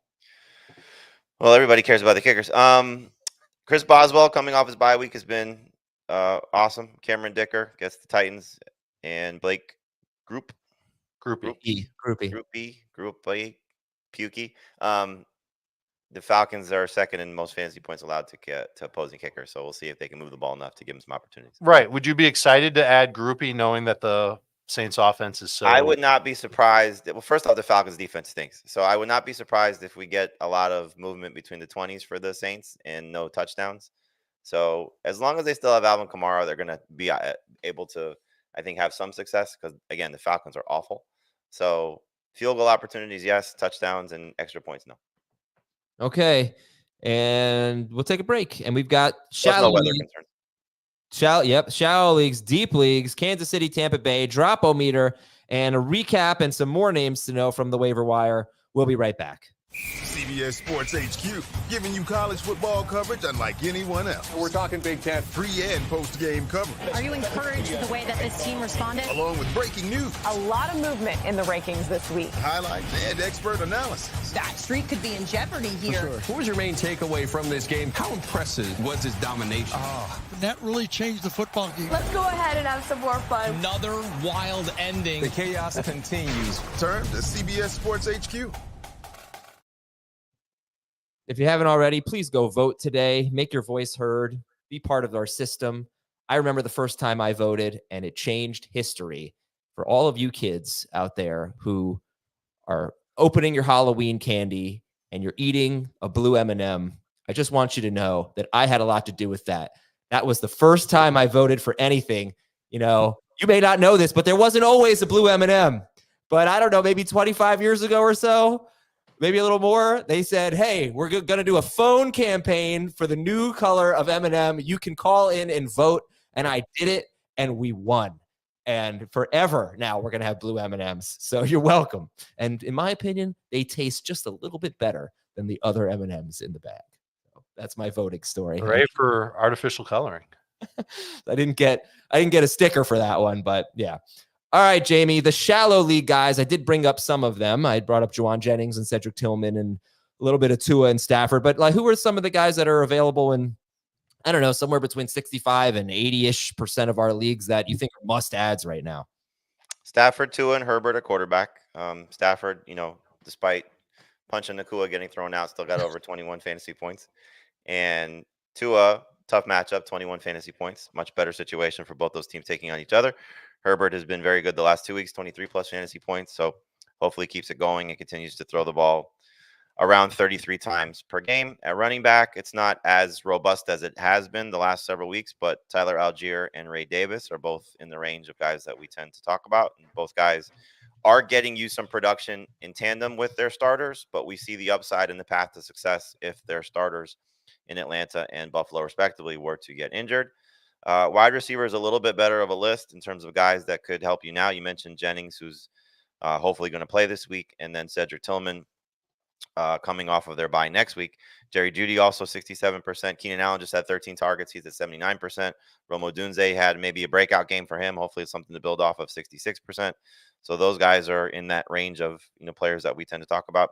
Well, everybody cares about the kickers. Chris Boswell coming off his bye week has been awesome. Cameron Dicker gets the Titans, and Blake Group Groupie. Pukey. The Falcons are second in most fantasy points allowed to get to opposing kickers, so we'll see if they can move the ball enough to give them some opportunities. Right. Would you be excited to add Groupie knowing that the Saints offense is so... I would not be surprised. Well, first off, the Falcons defense stinks, so I would not be surprised if we get a lot of movement between the 20s for the Saints and no touchdowns. So as long as they still have Alvin Kamara, they're going to be able to, I think, have some success because, again, the Falcons are awful. So field goal opportunities, yes. Touchdowns and extra points, no. Okay. And we'll take a break. And we've got shallow leagues. Shallow leagues, deep leagues, Kansas City, Tampa Bay, drop-o-meter, and a recap and some more names to know from the waiver wire. We'll be right back. CBS Sports HQ, giving you college football coverage unlike anyone else. We're talking Big Ten. Pre- and post-game coverage. Are you encouraged with the way that this team responded? Along with breaking news. A lot of movement in the rankings this week. Highlights and expert analysis. That streak could be in jeopardy here. Sure. What was your main takeaway from this game? How impressive was his domination? That really changed the football game. Let's go ahead and have some more fun. Another wild ending. The chaos continues. Turn to CBS Sports HQ. If you haven't already, please go vote today. Make your voice heard. Be part of our system. I remember the first time I voted, and it changed history. For all of you kids out there who are opening your Halloween candy and you're eating a blue M&M, I just want you to know that I had a lot to do with that. That was the first time I voted for anything. You know, you may not know this, but there wasn't always a blue M&M. But I don't know, maybe 25 years ago or so, maybe a little more, they said, hey, we're going to do a phone campaign for the new color of M&M. You can call in and vote. And I did it, and we won. And forever now, we're going to have blue M&Ms. So you're welcome. And in my opinion, they taste just a little bit better than the other M&Ms in the bag. So that's my voting story. Right for artificial coloring. I didn't get a sticker for that one, but yeah. All right, Jamey, the shallow league guys, I did bring up some of them. I brought up Juwan Jennings and Cedric Tillman and a little bit of Tua and Stafford. But like, who are some of the guys that are available in, I don't know, somewhere between 65 and 80-ish% of our leagues that you think are must-adds right now? Stafford, Tua, and Herbert at quarterback. Stafford, you know, despite punching Nakua getting thrown out, still got over 21 fantasy points. And Tua, tough matchup, 21 fantasy points. Much better situation for both those teams taking on each other. Herbert has been very good the last 2 weeks, 23-plus fantasy points. So hopefully keeps it going and continues to throw the ball around 33 times per game. At running back, it's not as robust as it has been the last several weeks, but Tyler Algier and Ray Davis are both in the range of guys that we tend to talk about. And both guys are getting you some production in tandem with their starters, but we see the upside in the path to success if their starters in Atlanta and Buffalo, respectively, were to get injured. Wide receiver is a little bit better of a list in terms of guys that could help you now. You mentioned Jennings, who's hopefully going to play this week, and then Cedric Tillman coming off of their bye next week. Jerry Jeudy also 67%. Keenan Allen just had 13 targets. He's at 79%. Rome Odunze had maybe a breakout game for him. Hopefully it's something to build off of, 66%. So those guys are in that range of, you know, players that we tend to talk about.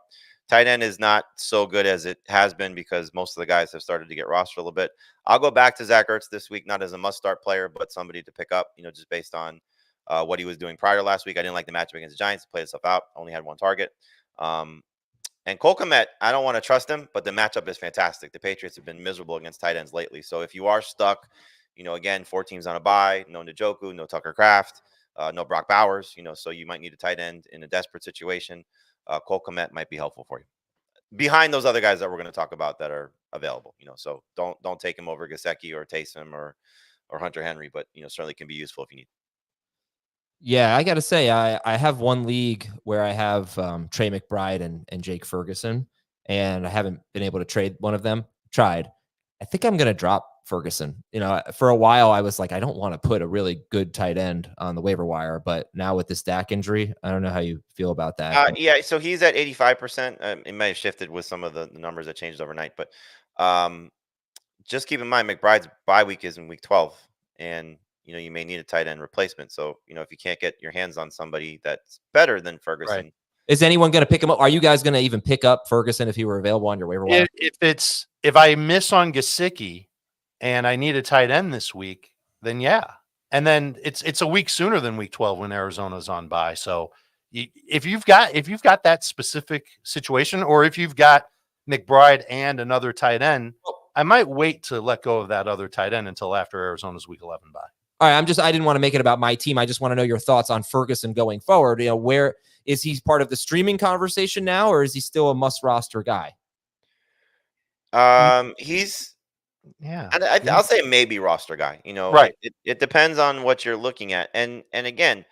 Tight end is not so good as it has been because most of the guys have started to get rostered a little bit. I'll go back to Zach Ertz this week, not as a must-start player, but somebody to pick up, you know, just based on what he was doing prior to last week. I didn't like the matchup against the Giants. He played himself out. Only had one target. And Cole Kmet, I don't want to trust him, but the matchup is fantastic. The Patriots have been miserable against tight ends lately. So if you are stuck, you know, again, 4 teams on a bye, no Njoku, no Tucker Kraft, no Brock Bowers, you know, so you might need a tight end in a desperate situation. Cole Kmet might be helpful for you. Behind those other guys that we're going to talk about that are available, you know, so don't take him over Gesicki or Taysom or Hunter Henry, but, you know, certainly can be useful if you need. Yeah, I got to say, I have one league where I have Trey McBride and Jake Ferguson, and I haven't been able to trade one of them. Tried. I think I'm going to drop Ferguson. You know, for a while, I was like, I don't want to put a really good tight end on the waiver wire, but now with this Dak injury, I don't know how you feel about that. Yeah, so he's at 85%. It may have shifted with some of the numbers that changed overnight, but just keep in mind, McBride's bye week is in week 12. and you may need a tight end replacement. So if you can't get your hands on somebody that's better than Ferguson. Right. Is anyone going to pick him up? Are you guys going to even pick up Ferguson if he were available on your waiver wire? If I miss on Gesicki and I need a tight end this week, then yeah. And then it's a week sooner than week 12 when Arizona's on bye. So if you've got that specific situation, or if you've got McBride and another tight end, I might wait to let go of that other tight end until after Arizona's week 11 bye. All right, I didn't want to make it about my team. I just want to know your thoughts on Ferguson going forward. Where is he part of the streaming conversation now, or is he still a must roster guy? He's yeah. I'll say maybe roster guy. Right. It depends on what you're looking at, and again,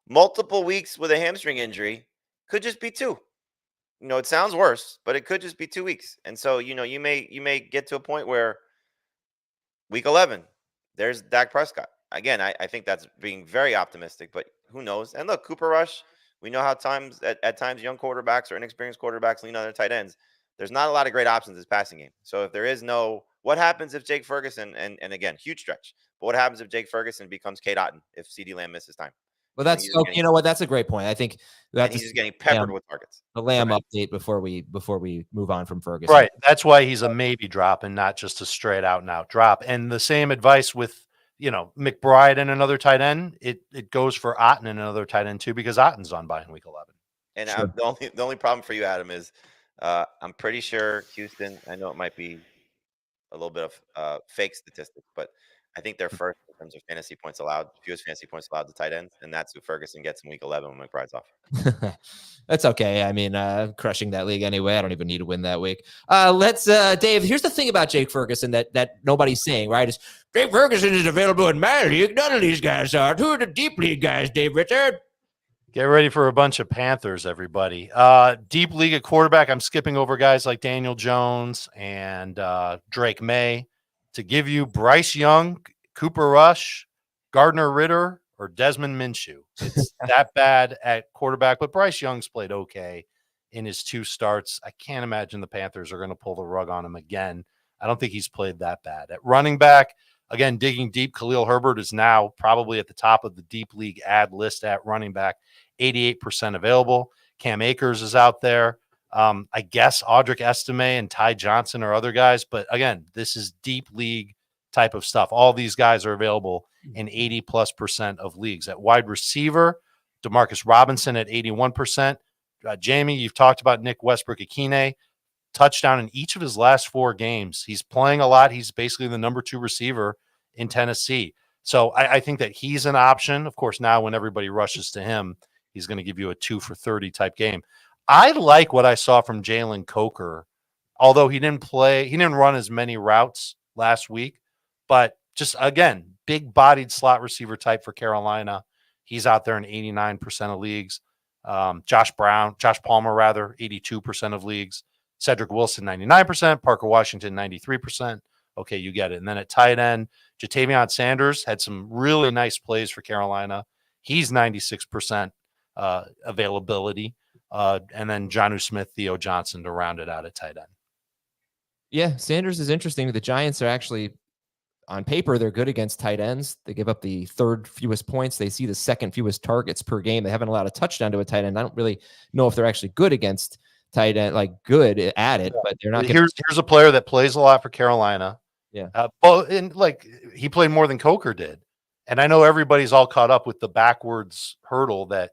multiple weeks with a hamstring injury could just be 2. It sounds worse, but it could just be 2 weeks, and so you may get to a point where week 11 there's Dak Prescott. Again, I think that's being very optimistic, but who knows? And look, Cooper Rush, we know how at times young quarterbacks or inexperienced quarterbacks lean on their tight ends. There's not a lot of great options in this passing game. So if there is what happens if Jake Ferguson, and again, huge stretch, but what happens if Jake Ferguson becomes Kate Otten if CeeDee Lamb misses time? Well, you know what? That's a great point. I think he's just getting peppered with targets. The Lamb update before we move on from Ferguson. Right. That's why he's a maybe drop and not just a straight out and out drop. And the same advice with McBride and another tight end. It goes for Otten and another tight end too, because Otten's on bye in week 11. And sure. The only problem for you, Adam, is I'm pretty sure Houston. I know it might be a little bit of fake statistics, but I think they're first in terms of fantasy points allowed, fewest fantasy points allowed to tight ends, and that's who Ferguson gets in week 11 when McBride's off. That's okay. I mean, crushing that league anyway. I don't even need to win that week. Let's Dave, here's the thing about Jake Ferguson that nobody's saying, right? Is Jake Ferguson is available in my league. None of these guys are. Who are the deep league guys, Dave Richard? Get ready for a bunch of Panthers, everybody. Deep league at quarterback, I'm skipping over guys like Daniel Jones and Drake Maye to give you Bryce Young, Cooper Rush, Gardner Ritter, or Desmond Minshew. It's that bad at quarterback, but Bryce Young's played okay in his 2 starts. I can't imagine the Panthers are going to pull the rug on him again. I don't think he's played that bad. At running back, again, digging deep, Khalil Herbert is now probably at the top of the deep league ad list at running back, 88% available. Cam Akers is out there. I guess Audric Estime and Ty Johnson are other guys, but again, this is deep league type of stuff. All these guys are available in 80+% of leagues. At wide receiver, Demarcus Robinson at 81%. Jamey, you've talked about Nick Westbrook-Akine, touchdown in each of his last 4 games. He's playing a lot. He's basically the number 2 receiver in Tennessee. So I think that he's an option. Of course, now when everybody rushes to him, he's going to give you a 2 for 30 type game. I like what I saw from Jalen Coker, although he didn't run as many routes last week, but just, again, big-bodied slot receiver type for Carolina. He's out there in 89% of leagues. Josh Palmer, 82% of leagues. Cedric Wilson, 99%. Parker Washington, 93%. Okay, you get it. And then at tight end, Jatavion Sanders had some really nice plays for Carolina. He's 96% availability. And then Jonnu Smith, Theo Johnson to round it out at tight end. Yeah, Sanders is interesting. The Giants are actually, on paper, they're good against tight ends. They give up the 3rd fewest points. They see the 2nd fewest targets per game. They haven't allowed a touchdown to a tight end. I don't really know if they're actually good against tight end, like good at it, but they're not. Here's a player that plays a lot for Carolina. Yeah. He played more than Coker did. And I know everybody's all caught up with the backwards hurdle that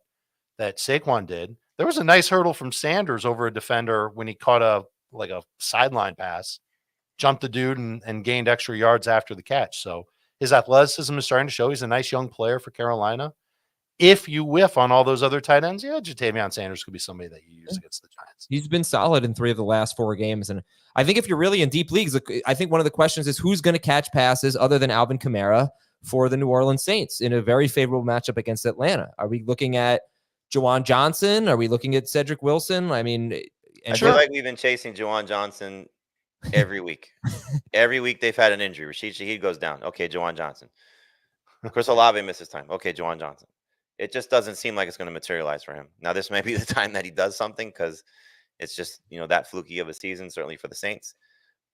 Saquon did. There was a nice hurdle from Sanders over a defender when he caught a sideline pass, jumped the dude and gained extra yards after the catch. So his athleticism is starting to show. He's a nice young player for Carolina. If you whiff on all those other tight ends, Jatavion Sanders could be somebody that you use against the Giants. He's been solid in 3 of the last 4 games. And I think if you're really in deep leagues, I think one of the questions is who's going to catch passes other than Alvin Kamara for the New Orleans Saints in a very favorable matchup against Atlanta. Are we looking at Juwan Johnson? Are we looking at Cedric Wilson? I mean, I feel like we've been chasing Juwan Johnson every week. Every week they've had an injury. Rashid Shaheed goes down. Okay, Juwan Johnson. Chris Olave misses time. Okay, Juwan Johnson. It just doesn't seem like it's going to materialize for him. Now, this may be the time that he does something because it's just, that fluky of a season, certainly for the Saints.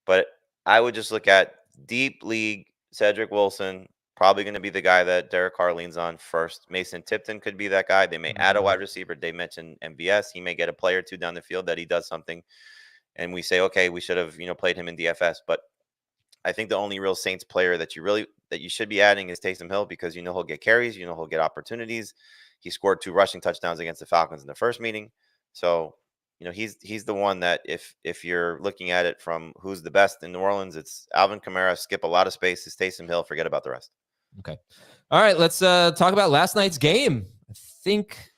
But I would just look at deep league, Cedric Wilson, probably going to be the guy that Derek Carr leans on first. Mason Tipton could be that guy. They may add a wide receiver. They mentioned MVS. He may get a play or two down the field that he does something, and we say, okay, we should have played him in DFS. But I think the only real Saints player that you should be adding is Taysom Hill, because he'll get carries, he'll get opportunities. He scored 2 rushing touchdowns against the Falcons in the first meeting, so he's the one that if you're looking at it from who's the best in New Orleans, it's Alvin Kamara. Skip a lot of spaces. Taysom Hill. Forget about the rest. Okay. All right. Let's talk about last night's game. I think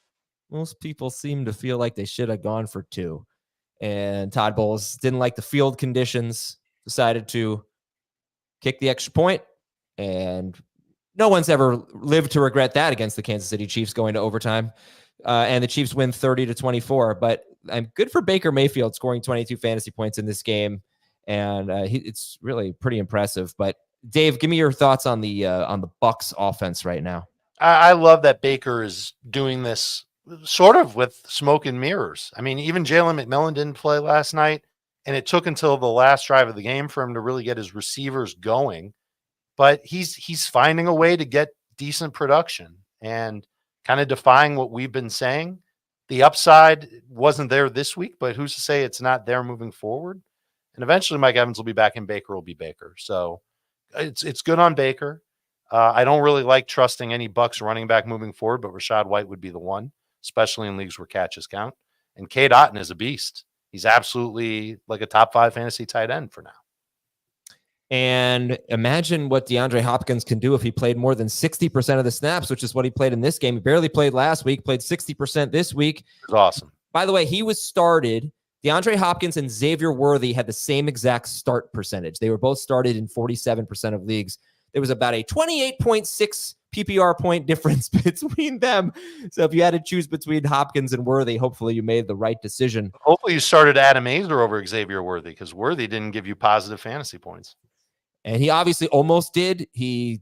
most people seem to feel like they should have gone for 2. And Todd Bowles didn't like the field conditions, decided to kick the extra point. And no one's ever lived to regret that against the Kansas City Chiefs going to overtime. And the Chiefs win 30-24. But I'm good for Baker Mayfield scoring 22 fantasy points in this game. And it's really pretty impressive. But Dave, give me your thoughts on the Bucs offense right now. I love that Baker is doing this sort of with smoke and mirrors. I mean, even Jalen McMillan didn't play last night, and it took until the last drive of the game for him to really get his receivers going. But he's finding a way to get decent production and kind of defying what we've been saying. The upside wasn't there this week, but who's to say it's not there moving forward? And eventually Mike Evans will be back and Baker will be Baker. So it's good on Baker. I don't really like trusting any Bucs running back moving forward, but Rachaad White would be the one, especially in leagues where catches count. And Cade Otton is a beast. He's absolutely like a top 5 fantasy tight end for now. And imagine what DeAndre Hopkins can do if he played more than 60% of the snaps, which is what he played in this game. He barely played last week, played 60% this week. It's awesome. By the way, he was started. DeAndre Hopkins and Xavier Worthy had the same exact start percentage. They were both started in 47% of leagues. There was about a 28.6 PPR point difference between them. So if you had to choose between Hopkins and Worthy, hopefully you made the right decision. Hopefully you started Adam Aizer over Xavier Worthy, because Worthy didn't give you positive fantasy points. And he obviously almost did. He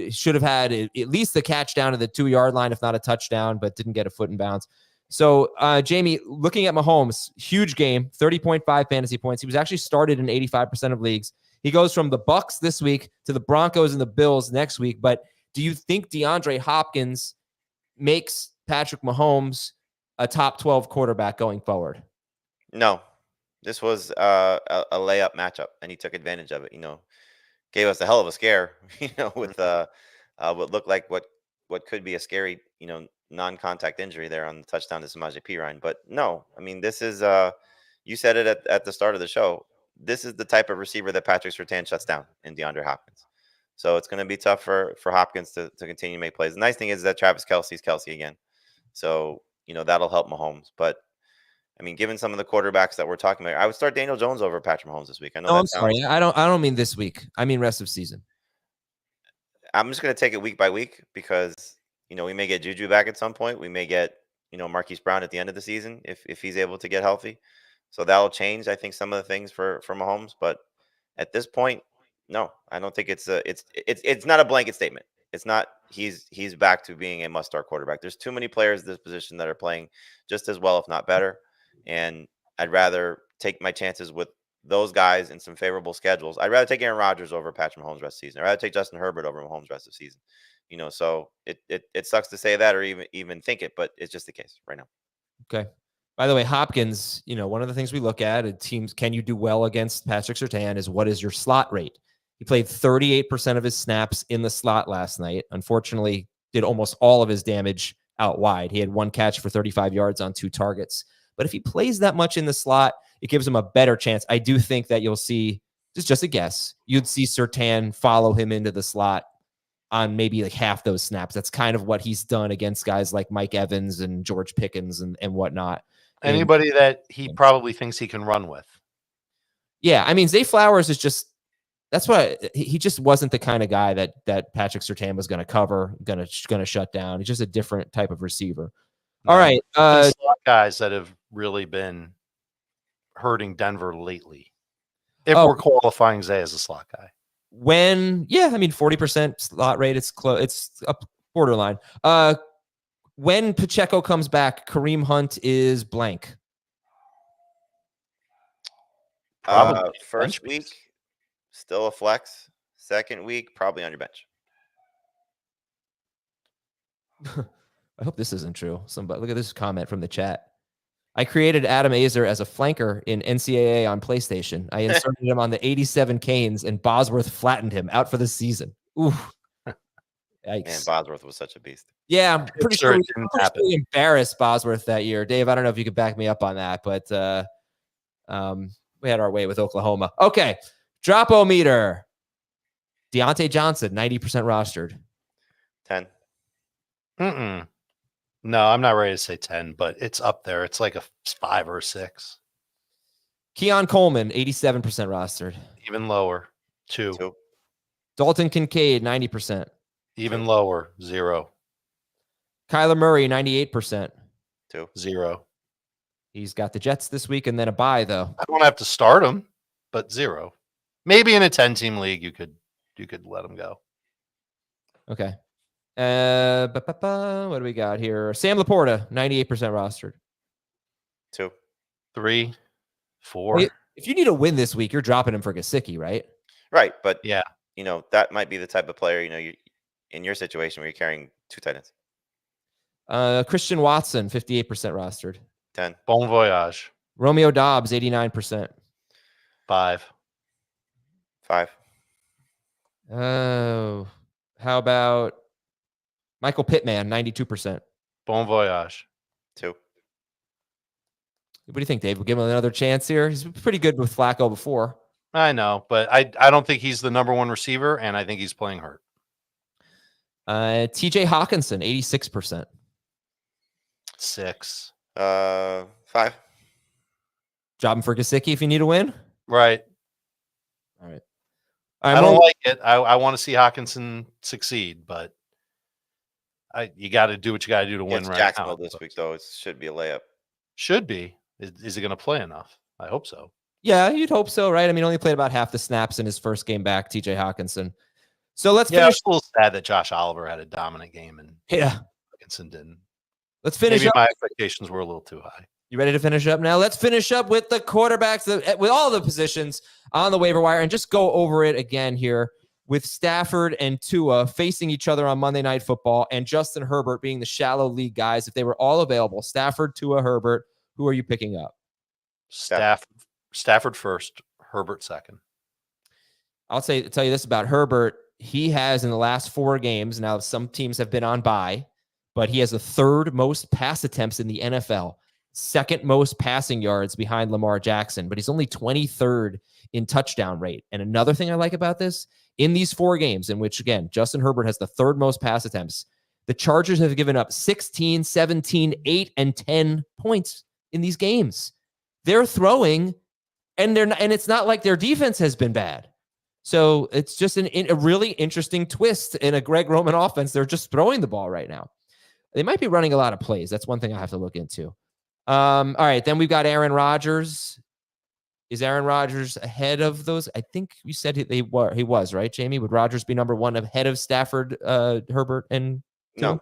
should have had at least the catch down to the 2-yard line, if not a touchdown, but didn't get a foot in bounds. So, Jamey, looking at Mahomes, huge game, 30.5 fantasy points. He was actually started in 85% of leagues. He goes from the Bucs this week to the Broncos and the Bills next week. But do you think DeAndre Hopkins makes Patrick Mahomes a top 12 quarterback going forward? No. This was a layup matchup, and he took advantage of it. Gave us a hell of a scare, with what looked like what could be a scary, non-contact injury there on the touchdown to Samaje Perine. But no, I mean, this is you said it at the start of the show. This is the type of receiver that Patrick Surtain shuts down in DeAndre Hopkins. So it's going to be tough for Hopkins to continue to make plays. The nice thing is that Travis Kelce's Kelce again. So, that'll help Mahomes. But I mean, given some of the quarterbacks that we're talking about, I would start Daniel Jones over Patrick Mahomes this week. I know. No, I'm sorry. I don't mean this week. I mean rest of season. I'm just going to take it week by week because, we may get Juju back at some point. We may get, Marquise Brown at the end of the season if he's able to get healthy. So that'll change, I think, some of the things for Mahomes. But at this point, no, I don't think it's not a blanket statement. It's not he's back to being a must-start quarterback. There's too many players at this position that are playing just as well, if not better. And I'd rather take my chances with those guys in some favorable schedules. I'd rather take Aaron Rodgers over Patrick Mahomes rest of the season. I'd rather take Justin Herbert over Mahomes rest of the season. So it sucks to say that or even think it, but it's just the case right now. Okay. By the way, Hopkins, one of the things we look at teams, can you do well against Patrick Surtain, is what is your slot rate? He played 38% of his snaps in the slot last night. Unfortunately, did almost all of his damage out wide. He had 1 catch for 35 yards on 2 targets. But if he plays that much in the slot, it gives him a better chance. I do think that you'll see, just a guess, you'd see Surtain follow him into the slot on maybe like half those snaps. That's kind of what he's done against guys like Mike Evans and George Pickens and whatnot. Anybody that he probably thinks he can run with. Yeah, I mean, Zay Flowers is just, that's what he just wasn't the kind of guy that Patrick Surtain was going to cover, going to shut down. He's just a different type of receiver. All right. Slot guys that have really been hurting Denver lately. If we're qualifying Zay as a slot guy. 40% slot rate, it's close. It's up borderline. When Pacheco comes back, Kareem Hunt is blank. First week, still a flex. Second week, probably on your bench. I hope this isn't true. Somebody look at this comment from the chat. I created Adam Azer as a flanker in NCAA on PlayStation. I inserted him on the 87 Canes, and Bosworth flattened him out for the season. Ooh. Man, Bosworth was such a beast. Yeah, I'm pretty sure we embarrassed Bosworth that year. Dave, I don't know if you could back me up on that, but we had our way with Oklahoma. Okay, drop-o-meter. Deontay Johnson, 90% rostered. 10. No, I'm not ready to say 10, but it's up there. It's like a 5 or a 6. Keon Coleman, 87% rostered. Even lower, 2. Dalton Kincaid, 90%. Even lower, 0. Kyler Murray, 98%. 2. 0. He's got the Jets this week and then a bye, though. I don't have to start him, but 0. Maybe in a 10-team league, you could let him go. Okay. What do we got here? Sam Laporta, 98% rostered. 2. 3. 4. If you need a win this week, you're dropping him for Gesicki, right? Right, but yeah, that might be the type of player, you in your situation where you're carrying 2 tight ends. Christian Watson, 58% rostered. 10. Bon voyage. Romeo Dobbs, 89%. 5. 5. Oh, how about Michael Pittman, 92%. Bon voyage. 2. What do you think, Dave? We'll give him another chance here. He's pretty good with Flacco before. I know, but I don't think he's the number 1 receiver, and I think he's playing hurt. TJ Hawkinson, 86%. 6. 5. Drop him for Gesicki if you need a win. Right. All right. I don't like it. I want to see Hawkinson succeed, but you got to do what you got to do to win right Jacksonville now. This week, though, it should be a layup. Should be. Is he going to play enough? I hope so. Yeah, you'd hope so, right? I mean, only played about half the snaps in his first game back, TJ Hawkinson. So let's finish. It's a little sad that Josh Oliver had a dominant game and Hawkinson didn't. Let's finish Maybe up. my expectations were a little too high. You ready to finish up now? Let's finish up with the quarterbacks, with all the positions on the waiver wire, and just go over it again here with Stafford and Tua facing each other on Monday Night Football, and Justin Herbert being the shallow league guys. If they were all available, Stafford, Tua, Herbert, who are you picking up? Stafford first, Herbert second. I'll tell you this about Herbert. He has in the last 4 games, now some teams have been on bye, but he has the 3rd most pass attempts in the NFL, 2nd most passing yards behind Lamar Jackson, but he's only 23rd in touchdown rate. And another thing I like about this, in these 4 games in which, again, Justin Herbert has the 3rd most pass attempts, the Chargers have given up 16, 17, 8, and 10 points in these games. They're throwing, and it's not like their defense has been bad. So it's just a really interesting twist in a Greg Roman offense. They're just throwing the ball right now. They might be running a lot of plays. That's one thing I have to look into. All right, then we've got Aaron Rodgers. Is Aaron Rodgers ahead of those? I think you said he was, right, Jamey? Would Rodgers be number 1 ahead of Stafford, Herbert, and No.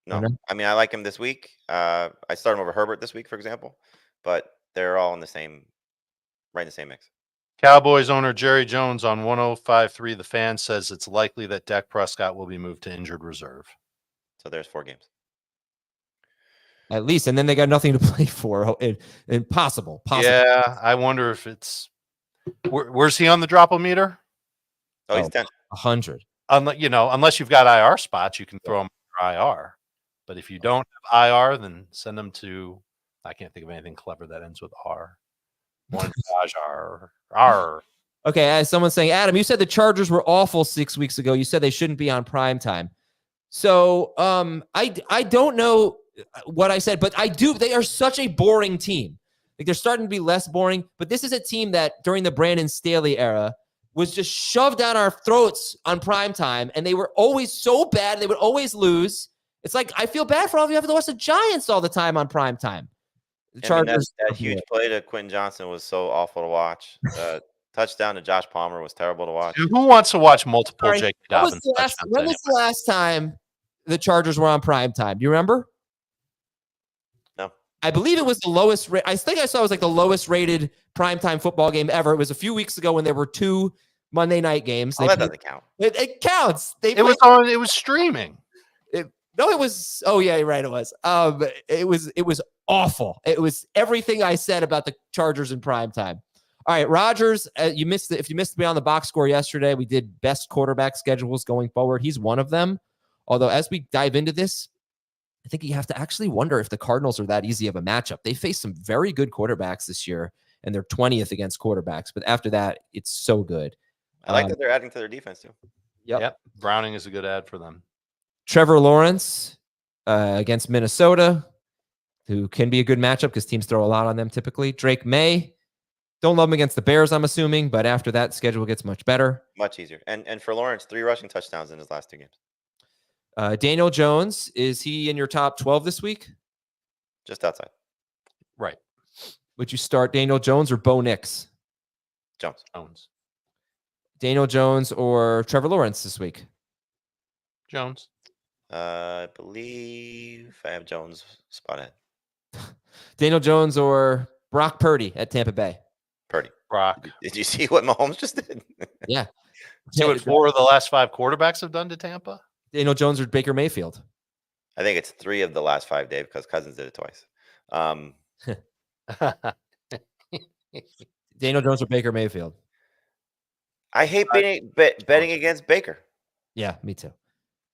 I mean, I like him this week. I start him over Herbert this week, for example, but they're all in the same mix. Cowboys owner Jerry Jones on 105.3 The Fan says it's likely that Dak Prescott will be moved to injured reserve. So there's 4 games. At least, and then they got nothing to play for. Impossible. Yeah, I wonder if it's where's he on the drop-o-meter? Oh, he's 10. 100. Unless you've got IR spots, you can throw him for IR. But if you don't have IR, then send him to. I can't think of anything clever that ends with R. R. Okay, as someone's saying, Adam, you said the Chargers were awful 6 weeks ago. You said they shouldn't be on prime time. So I don't know what I said, but I do. They are such a boring team. Like, they're starting to be less boring, but this is a team that during the Brandon Staley era was just shoved down our throats on prime time, and they were always so bad. They would always lose. It's like, I feel bad for all of you having to watch the Giants all the time on prime time. The Chargers. That huge play to Quentin Johnston was so awful to watch. Touchdown to Josh Palmer was terrible to watch. Who wants to watch multiple Jake Dobbins touchdowns? When was the last time the Chargers were on prime time? Do you remember? No. I believe it was the lowest. I think I saw it was like the lowest rated primetime football game ever. It was a few weeks ago when there were 2 Monday night games. That doesn't count. It counts. It was streaming. No, it was. Oh yeah, right. It was. It was awful. It was everything I said about the Chargers in prime time. All right, Rodgers. You missed it. If you missed me on the box score yesterday, we did best quarterback schedules going forward. He's one of them. Although as we dive into this, I think you have to actually wonder if the Cardinals are that easy of a matchup. They face some very good quarterbacks this year, and they're 20th against quarterbacks. But after that, it's so good. I like that they're adding to their defense too. Yep. Browning is a good ad for them. Trevor Lawrence against Minnesota, who can be a good matchup because teams throw a lot on them typically. Drake Maye, don't love him against the Bears, I'm assuming, but after that, schedule gets much better. Much easier. And for Lawrence, 3 rushing touchdowns in his last 2 games. Daniel Jones, is he in your top 12 this week? Just outside. Right. Would you start Daniel Jones or Bo Nix? Jones. Daniel Jones or Trevor Lawrence this week? Jones. I believe I have Jones spot ahead. Daniel Jones or Brock Purdy at Tampa Bay? Purdy. Brock. Did you see what Mahomes just did? Yeah. See what 4 of the last 5 quarterbacks have done to Tampa? Daniel Jones or Baker Mayfield? I think it's 3 of the last 5, Dave, because Cousins did it twice. Daniel Jones or Baker Mayfield? I hate betting against Baker. Yeah, me too.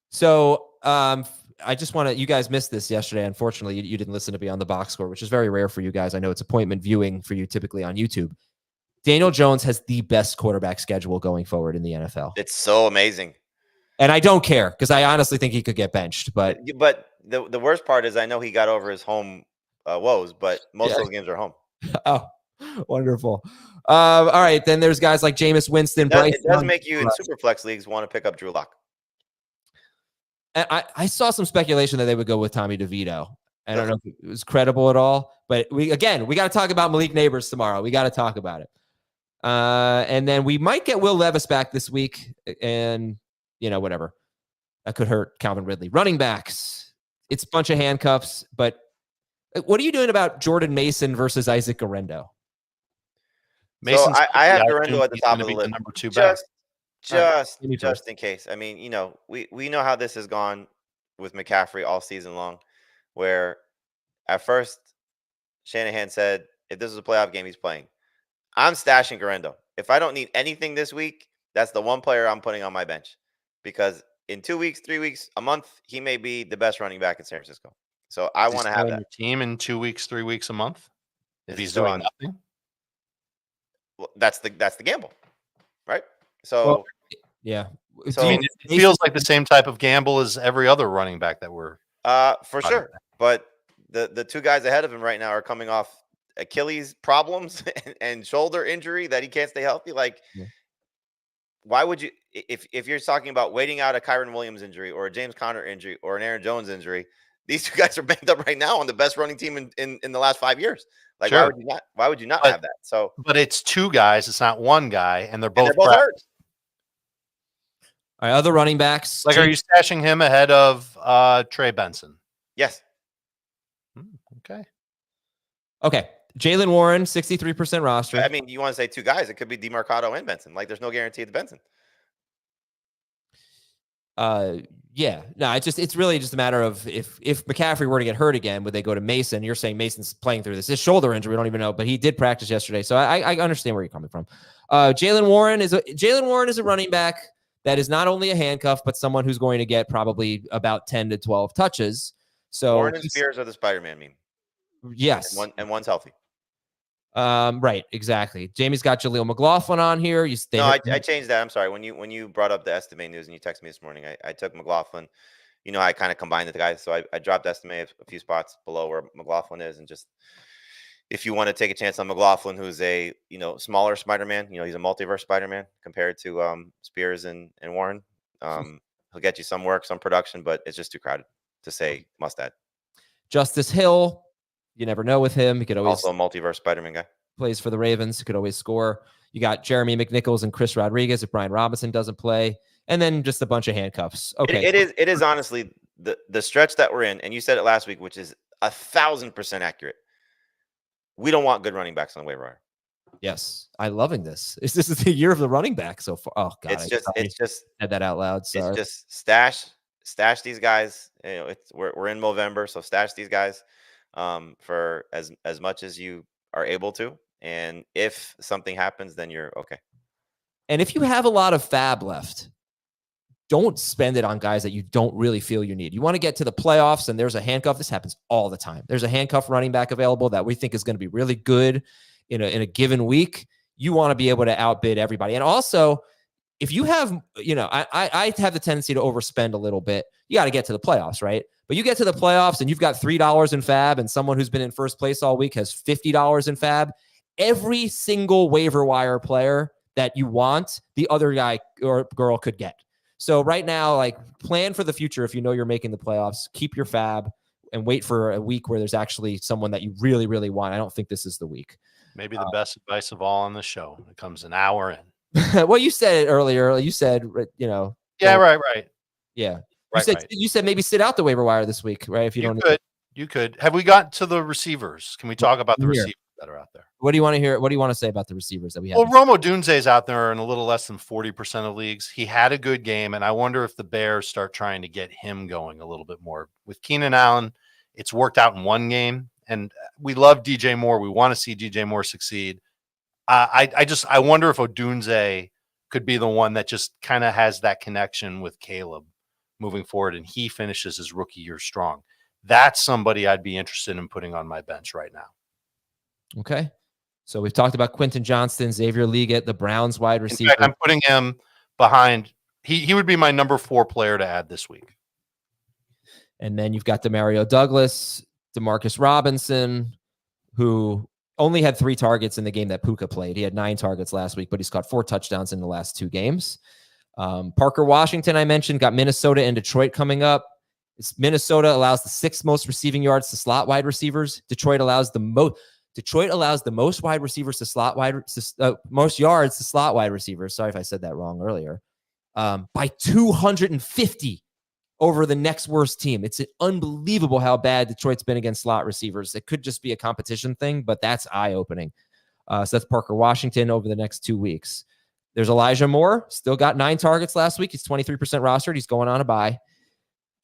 So I just want to, you guys missed this yesterday. Unfortunately, you didn't listen to me on the box score, which is very rare for you guys. I know it's appointment viewing for you typically on YouTube. Daniel Jones has the best quarterback schedule going forward in the NFL. It's so amazing. And I don't care because I honestly think he could get benched. But the worst part is I know he got over his home woes, but most of those games are home. Oh, wonderful. All right, then there's guys like Jameis Winston. It does make you in Superflex leagues want to pick up Drew Lock. I saw some speculation that they would go with Tommy DeVito. I don't know if it was credible at all, but we got to talk about Malik Neighbors tomorrow. We got to talk about it. And then we might get Will Levis back this week, and whatever. That could hurt Calvin Ridley. Running backs, it's a bunch of handcuffs, but what are you doing about Jordan Mason versus Isaac Guerrero? So I have Guerrero at the top of the list. Number 2 back. Just in case. I mean, we know how this has gone with McCaffrey all season long, where at first Shanahan said, if this is a playoff game, he's playing. I'm stashing Guerrero. If I don't need anything this week, that's the one player I'm putting on my bench, because in 2 weeks, 3 weeks, a month, he may be the best running back in San Francisco. So I want to have that team in 2 weeks, 3 weeks, a month. If he's doing nothing, well, that's the gamble, right? So yeah. So I mean, it feels like the same type of gamble as every other running back that we're for sure. But the 2 guys ahead of him right now are coming off Achilles problems and shoulder injury that he can't stay healthy. Like, why would you, if you're talking about waiting out a Kyron Williams injury or a James Conner injury or an Aaron Jones injury, these 2 guys are banged up right now on the best running team in the last 5 years. Like, sure. Why would you not have that? So, but it's 2 guys. It's not 1 guy, and they're both hurt. All right, other running backs. Like, are you stashing him ahead of Trey Benson? Yes. Okay. Jalen Warren, 63% roster. I mean, you want to say 2 guys? It could be DeMarcado and Benson. Like, there's no guarantee it's Benson. Yeah. No, it's really just a matter of if McCaffrey were to get hurt again, would they go to Mason? You're saying Mason's playing through this. His shoulder injury, we don't even know, but he did practice yesterday. So I understand where you're coming from. Jalen Warren is a running back that is not only a handcuff, but someone who's going to get probably about 10 to 12 touches. So Warren and Spears are the Spider-Man meme. Yes. And one's healthy. Right, exactly. Jamie's got Jaleel McLaughlin on here. I changed that. I'm sorry. When you brought up the Estimate news and you texted me this morning, I took McLaughlin. I kind of combined the guys. So I dropped Estimate a few spots below where McLaughlin is. And just, if you want to take a chance on McLaughlin, who's a, smaller Spider-Man, he's a multiverse Spider-Man compared to Spears and Warren. He'll get you some work, some production, but it's just too crowded to say must add. Justice Hill. You never know with him. He could always also a multiverse Spider-Man guy. Plays for the Ravens. He could always score. You got Jeremy McNichols and Chris Rodriguez if Brian Robinson doesn't play, and then just a bunch of handcuffs. Okay, it is honestly the stretch that we're in, and you said it last week, which is 1,000% accurate. We don't want good running backs on the waiver wire. Yes, I'm loving this. This is the year of the running back so far. Oh God, it's just said that out loud. Sorry. It's just stash these guys. We're in November, so stash these guys for as much as you are able to. And if something happens, then you're okay. And if you have a lot of FAAB left, don't spend it on guys that you don't really feel you need. You want to get to the playoffs, and there's a handcuff. This happens all the time. There's a handcuff running back available that we think is going to be really good in a given week. You want to be able to outbid everybody. And also, if you have, I have the tendency to overspend a little bit. You got to get to the playoffs, right? But you get to the playoffs and you've got $3 in FAAB, and someone who's been in first place all week has $50 in FAAB. Every single waiver wire player that you want, the other guy or girl could get. So right now, like, plan for the future. If you know you're making the playoffs, keep your FAAB and wait for a week where there's actually someone that you really, really want. I don't think this is the week. Maybe the best advice of all on the show. It comes an hour in. Well, you said it earlier. You said, Yeah, right. Yeah. Right, You said maybe sit out the waiver wire this week, right? If you don't, you could. Have we gotten to the receivers? Can we talk about the receivers that are out there? What do you want to hear? What do you want to say about the receivers that we have? Well, Romo Dunze's out there in a little less than 40% of leagues. He had a good game, and I wonder if the Bears start trying to get him going a little bit more. With Keenan Allen, it's worked out in one game, and we love DJ Moore. We want to see DJ Moore succeed. I wonder if Odunze could be the one that just kind of has that connection with Caleb moving forward, and he finishes his rookie year strong. That's somebody I'd be interested in putting on my bench right now. Okay. So we've talked about Quentin Johnston, Xavier Legette, the Browns wide receiver. In fact, I'm putting him behind. He would be my number 4 player to add this week. And then you've got Demario Douglas, Demarcus Robinson, who only had 3 targets in the game that Puka played. He had 9 targets last week, but he's caught 4 touchdowns in the last 2 games. Parker Washington, I mentioned, got Minnesota and Detroit coming up. Minnesota allows the 6th most receiving yards to slot wide receivers. Detroit allows the most wide receivers to most yards to slot wide receivers. Sorry if I said that wrong earlier. By 250 over the next worst team. It's unbelievable how bad Detroit's been against slot receivers. It could just be a competition thing, but that's eye-opening. So that's Parker Washington over the next 2 weeks. There's Elijah Moore, still got 9 targets last week. He's 23% rostered. He's going on a bye.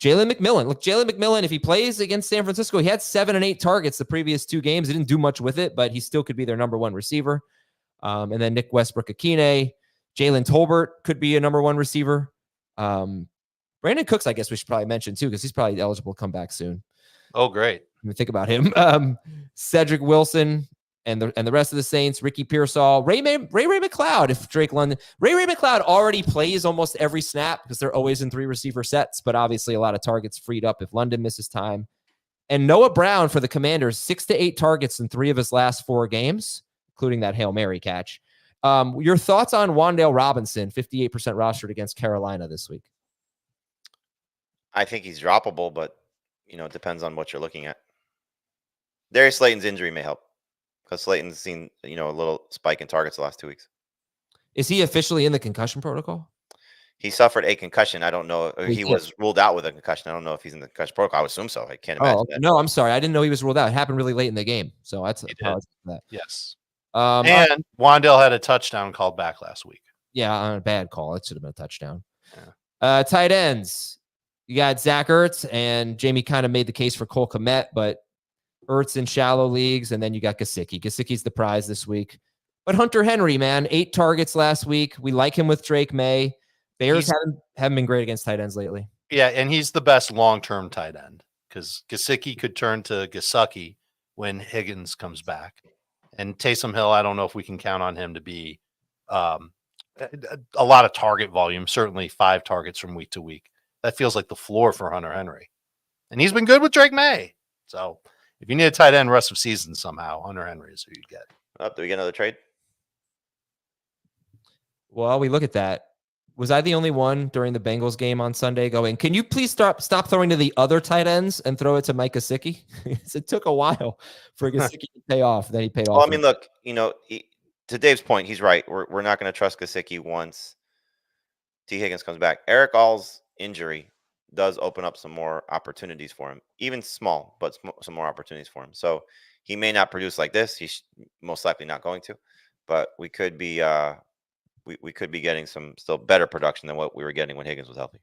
Jalen McMillan. Look, Jalen McMillan, if he plays against San Francisco, he had 7 and 8 targets the previous 2 games. He didn't do much with it, but he still could be their number 1 receiver. And then Nick Westbrook-Akine. Jalen Tolbert could be a number 1 receiver. Brandon Cooks, I guess we should probably mention too, because he's probably eligible to come back soon. Oh, great. Let me think about him. Cedric Wilson and the rest of the Saints, Ricky Pearsall, Ray McLeod. If Drake London, Ray McLeod already plays almost every snap because they're always in 3 receiver sets, but obviously a lot of targets freed up if London misses time. And Noah Brown for the Commanders, 6 to 8 targets in 3 of his last 4 games, including that Hail Mary catch. Your thoughts on Wan'Dale Robinson, 58% rostered against Carolina this week? I think he's droppable, but it depends on what you're looking at. Darius Slayton's injury may help because Slayton's seen a little spike in targets the last 2 weeks. Is he officially in the concussion protocol? He suffered a concussion. I don't know. He was ruled out with a concussion. I don't know if he's in the concussion protocol. I would assume so. I can't imagine that. No, I'm sorry. I didn't know he was ruled out. It happened really late in the game. So that's that. Yes. And Wan'Dale had a touchdown called back last week. Yeah, on a bad call. It should have been a touchdown. Yeah. Tight ends. You got Zach Ertz, and Jamey kind of made the case for Cole Kmet, but Ertz in shallow leagues, and then you got Gesicki. Gesicki's the prize this week. But Hunter Henry, man, 8 targets last week. We like him with Drake Maye. Bears haven't been great against tight ends lately. Yeah, and he's the best long-term tight end because Gesicki could turn to Gesicki when Higgins comes back. And Taysom Hill, I don't know if we can count on him to be a lot of target volume, certainly 5 targets from week to week. That feels like the floor for Hunter Henry. And he's been good with Drake Maye. So if you need a tight end rest of season somehow, Hunter Henry is who you'd get. Do we get another trade? Well, we look at that. Was I the only one during the Bengals game on Sunday going, can you please stop throwing to the other tight ends and throw it to Mike Gesicki? It took a while for Gesicki to pay off. Then he paid off. Well, I mean, look, to Dave's point, he's right. We're not going to trust Gesicki once T. Higgins comes back. Eric All's injury does open up some more opportunities for him, even small, but some more opportunities for him. So he may not produce like this. He's most likely not going to, but we could be we could be getting some still better production than what we were getting when Higgins was healthy.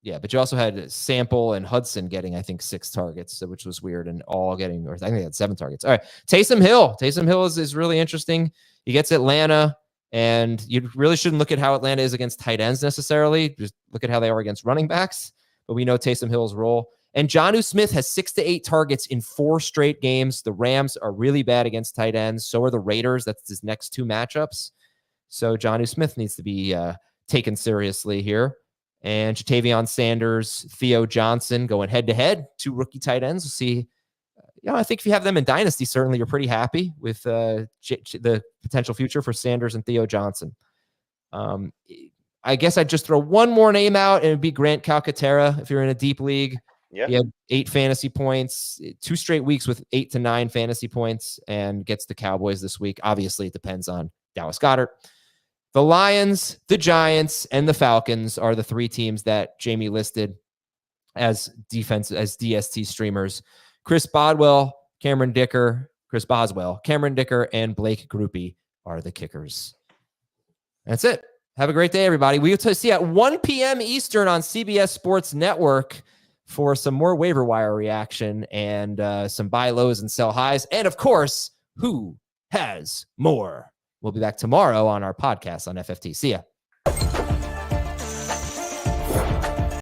Yeah, but you also had Sample and Hudson getting, I think, 6 targets, which was weird, and all getting, or I think they had 7 targets. All right, Taysom Hill is really interesting. He gets Atlanta, and you really shouldn't look at how Atlanta is against tight ends necessarily. Just look at how they are against running backs. But we know Taysom Hill's role. And Jonnu Smith has 6 to 8 targets in 4 straight games. The Rams are really bad against tight ends. So are the Raiders. That's his next 2 matchups. So Jonnu Smith needs to be taken seriously here. And Jatavion Sanders, Theo Johnson going head-to-head, 2 rookie tight ends. We'll see. I think if you have them in Dynasty, certainly you're pretty happy with the potential future for Sanders and Theo Johnson. I guess I'd just throw one more name out, and it'd be Grant Calcaterra if you're in a deep league. Yeah. He had 8 fantasy points, 2 straight weeks with 8 to 9 fantasy points, and gets the Cowboys this week. Obviously, it depends on Dallas Goedert. The Lions, the Giants, and the Falcons are the 3 teams that Jamey listed as DST streamers. Chris Boswell, Cameron Dicker, and Blake Groupie are the kickers. That's it. Have a great day, everybody. We will see you at 1 p.m. Eastern on CBS Sports Network for some more waiver wire reaction and some buy lows and sell highs. And, of course, who has more? We'll be back tomorrow on our podcast on FFT. See ya.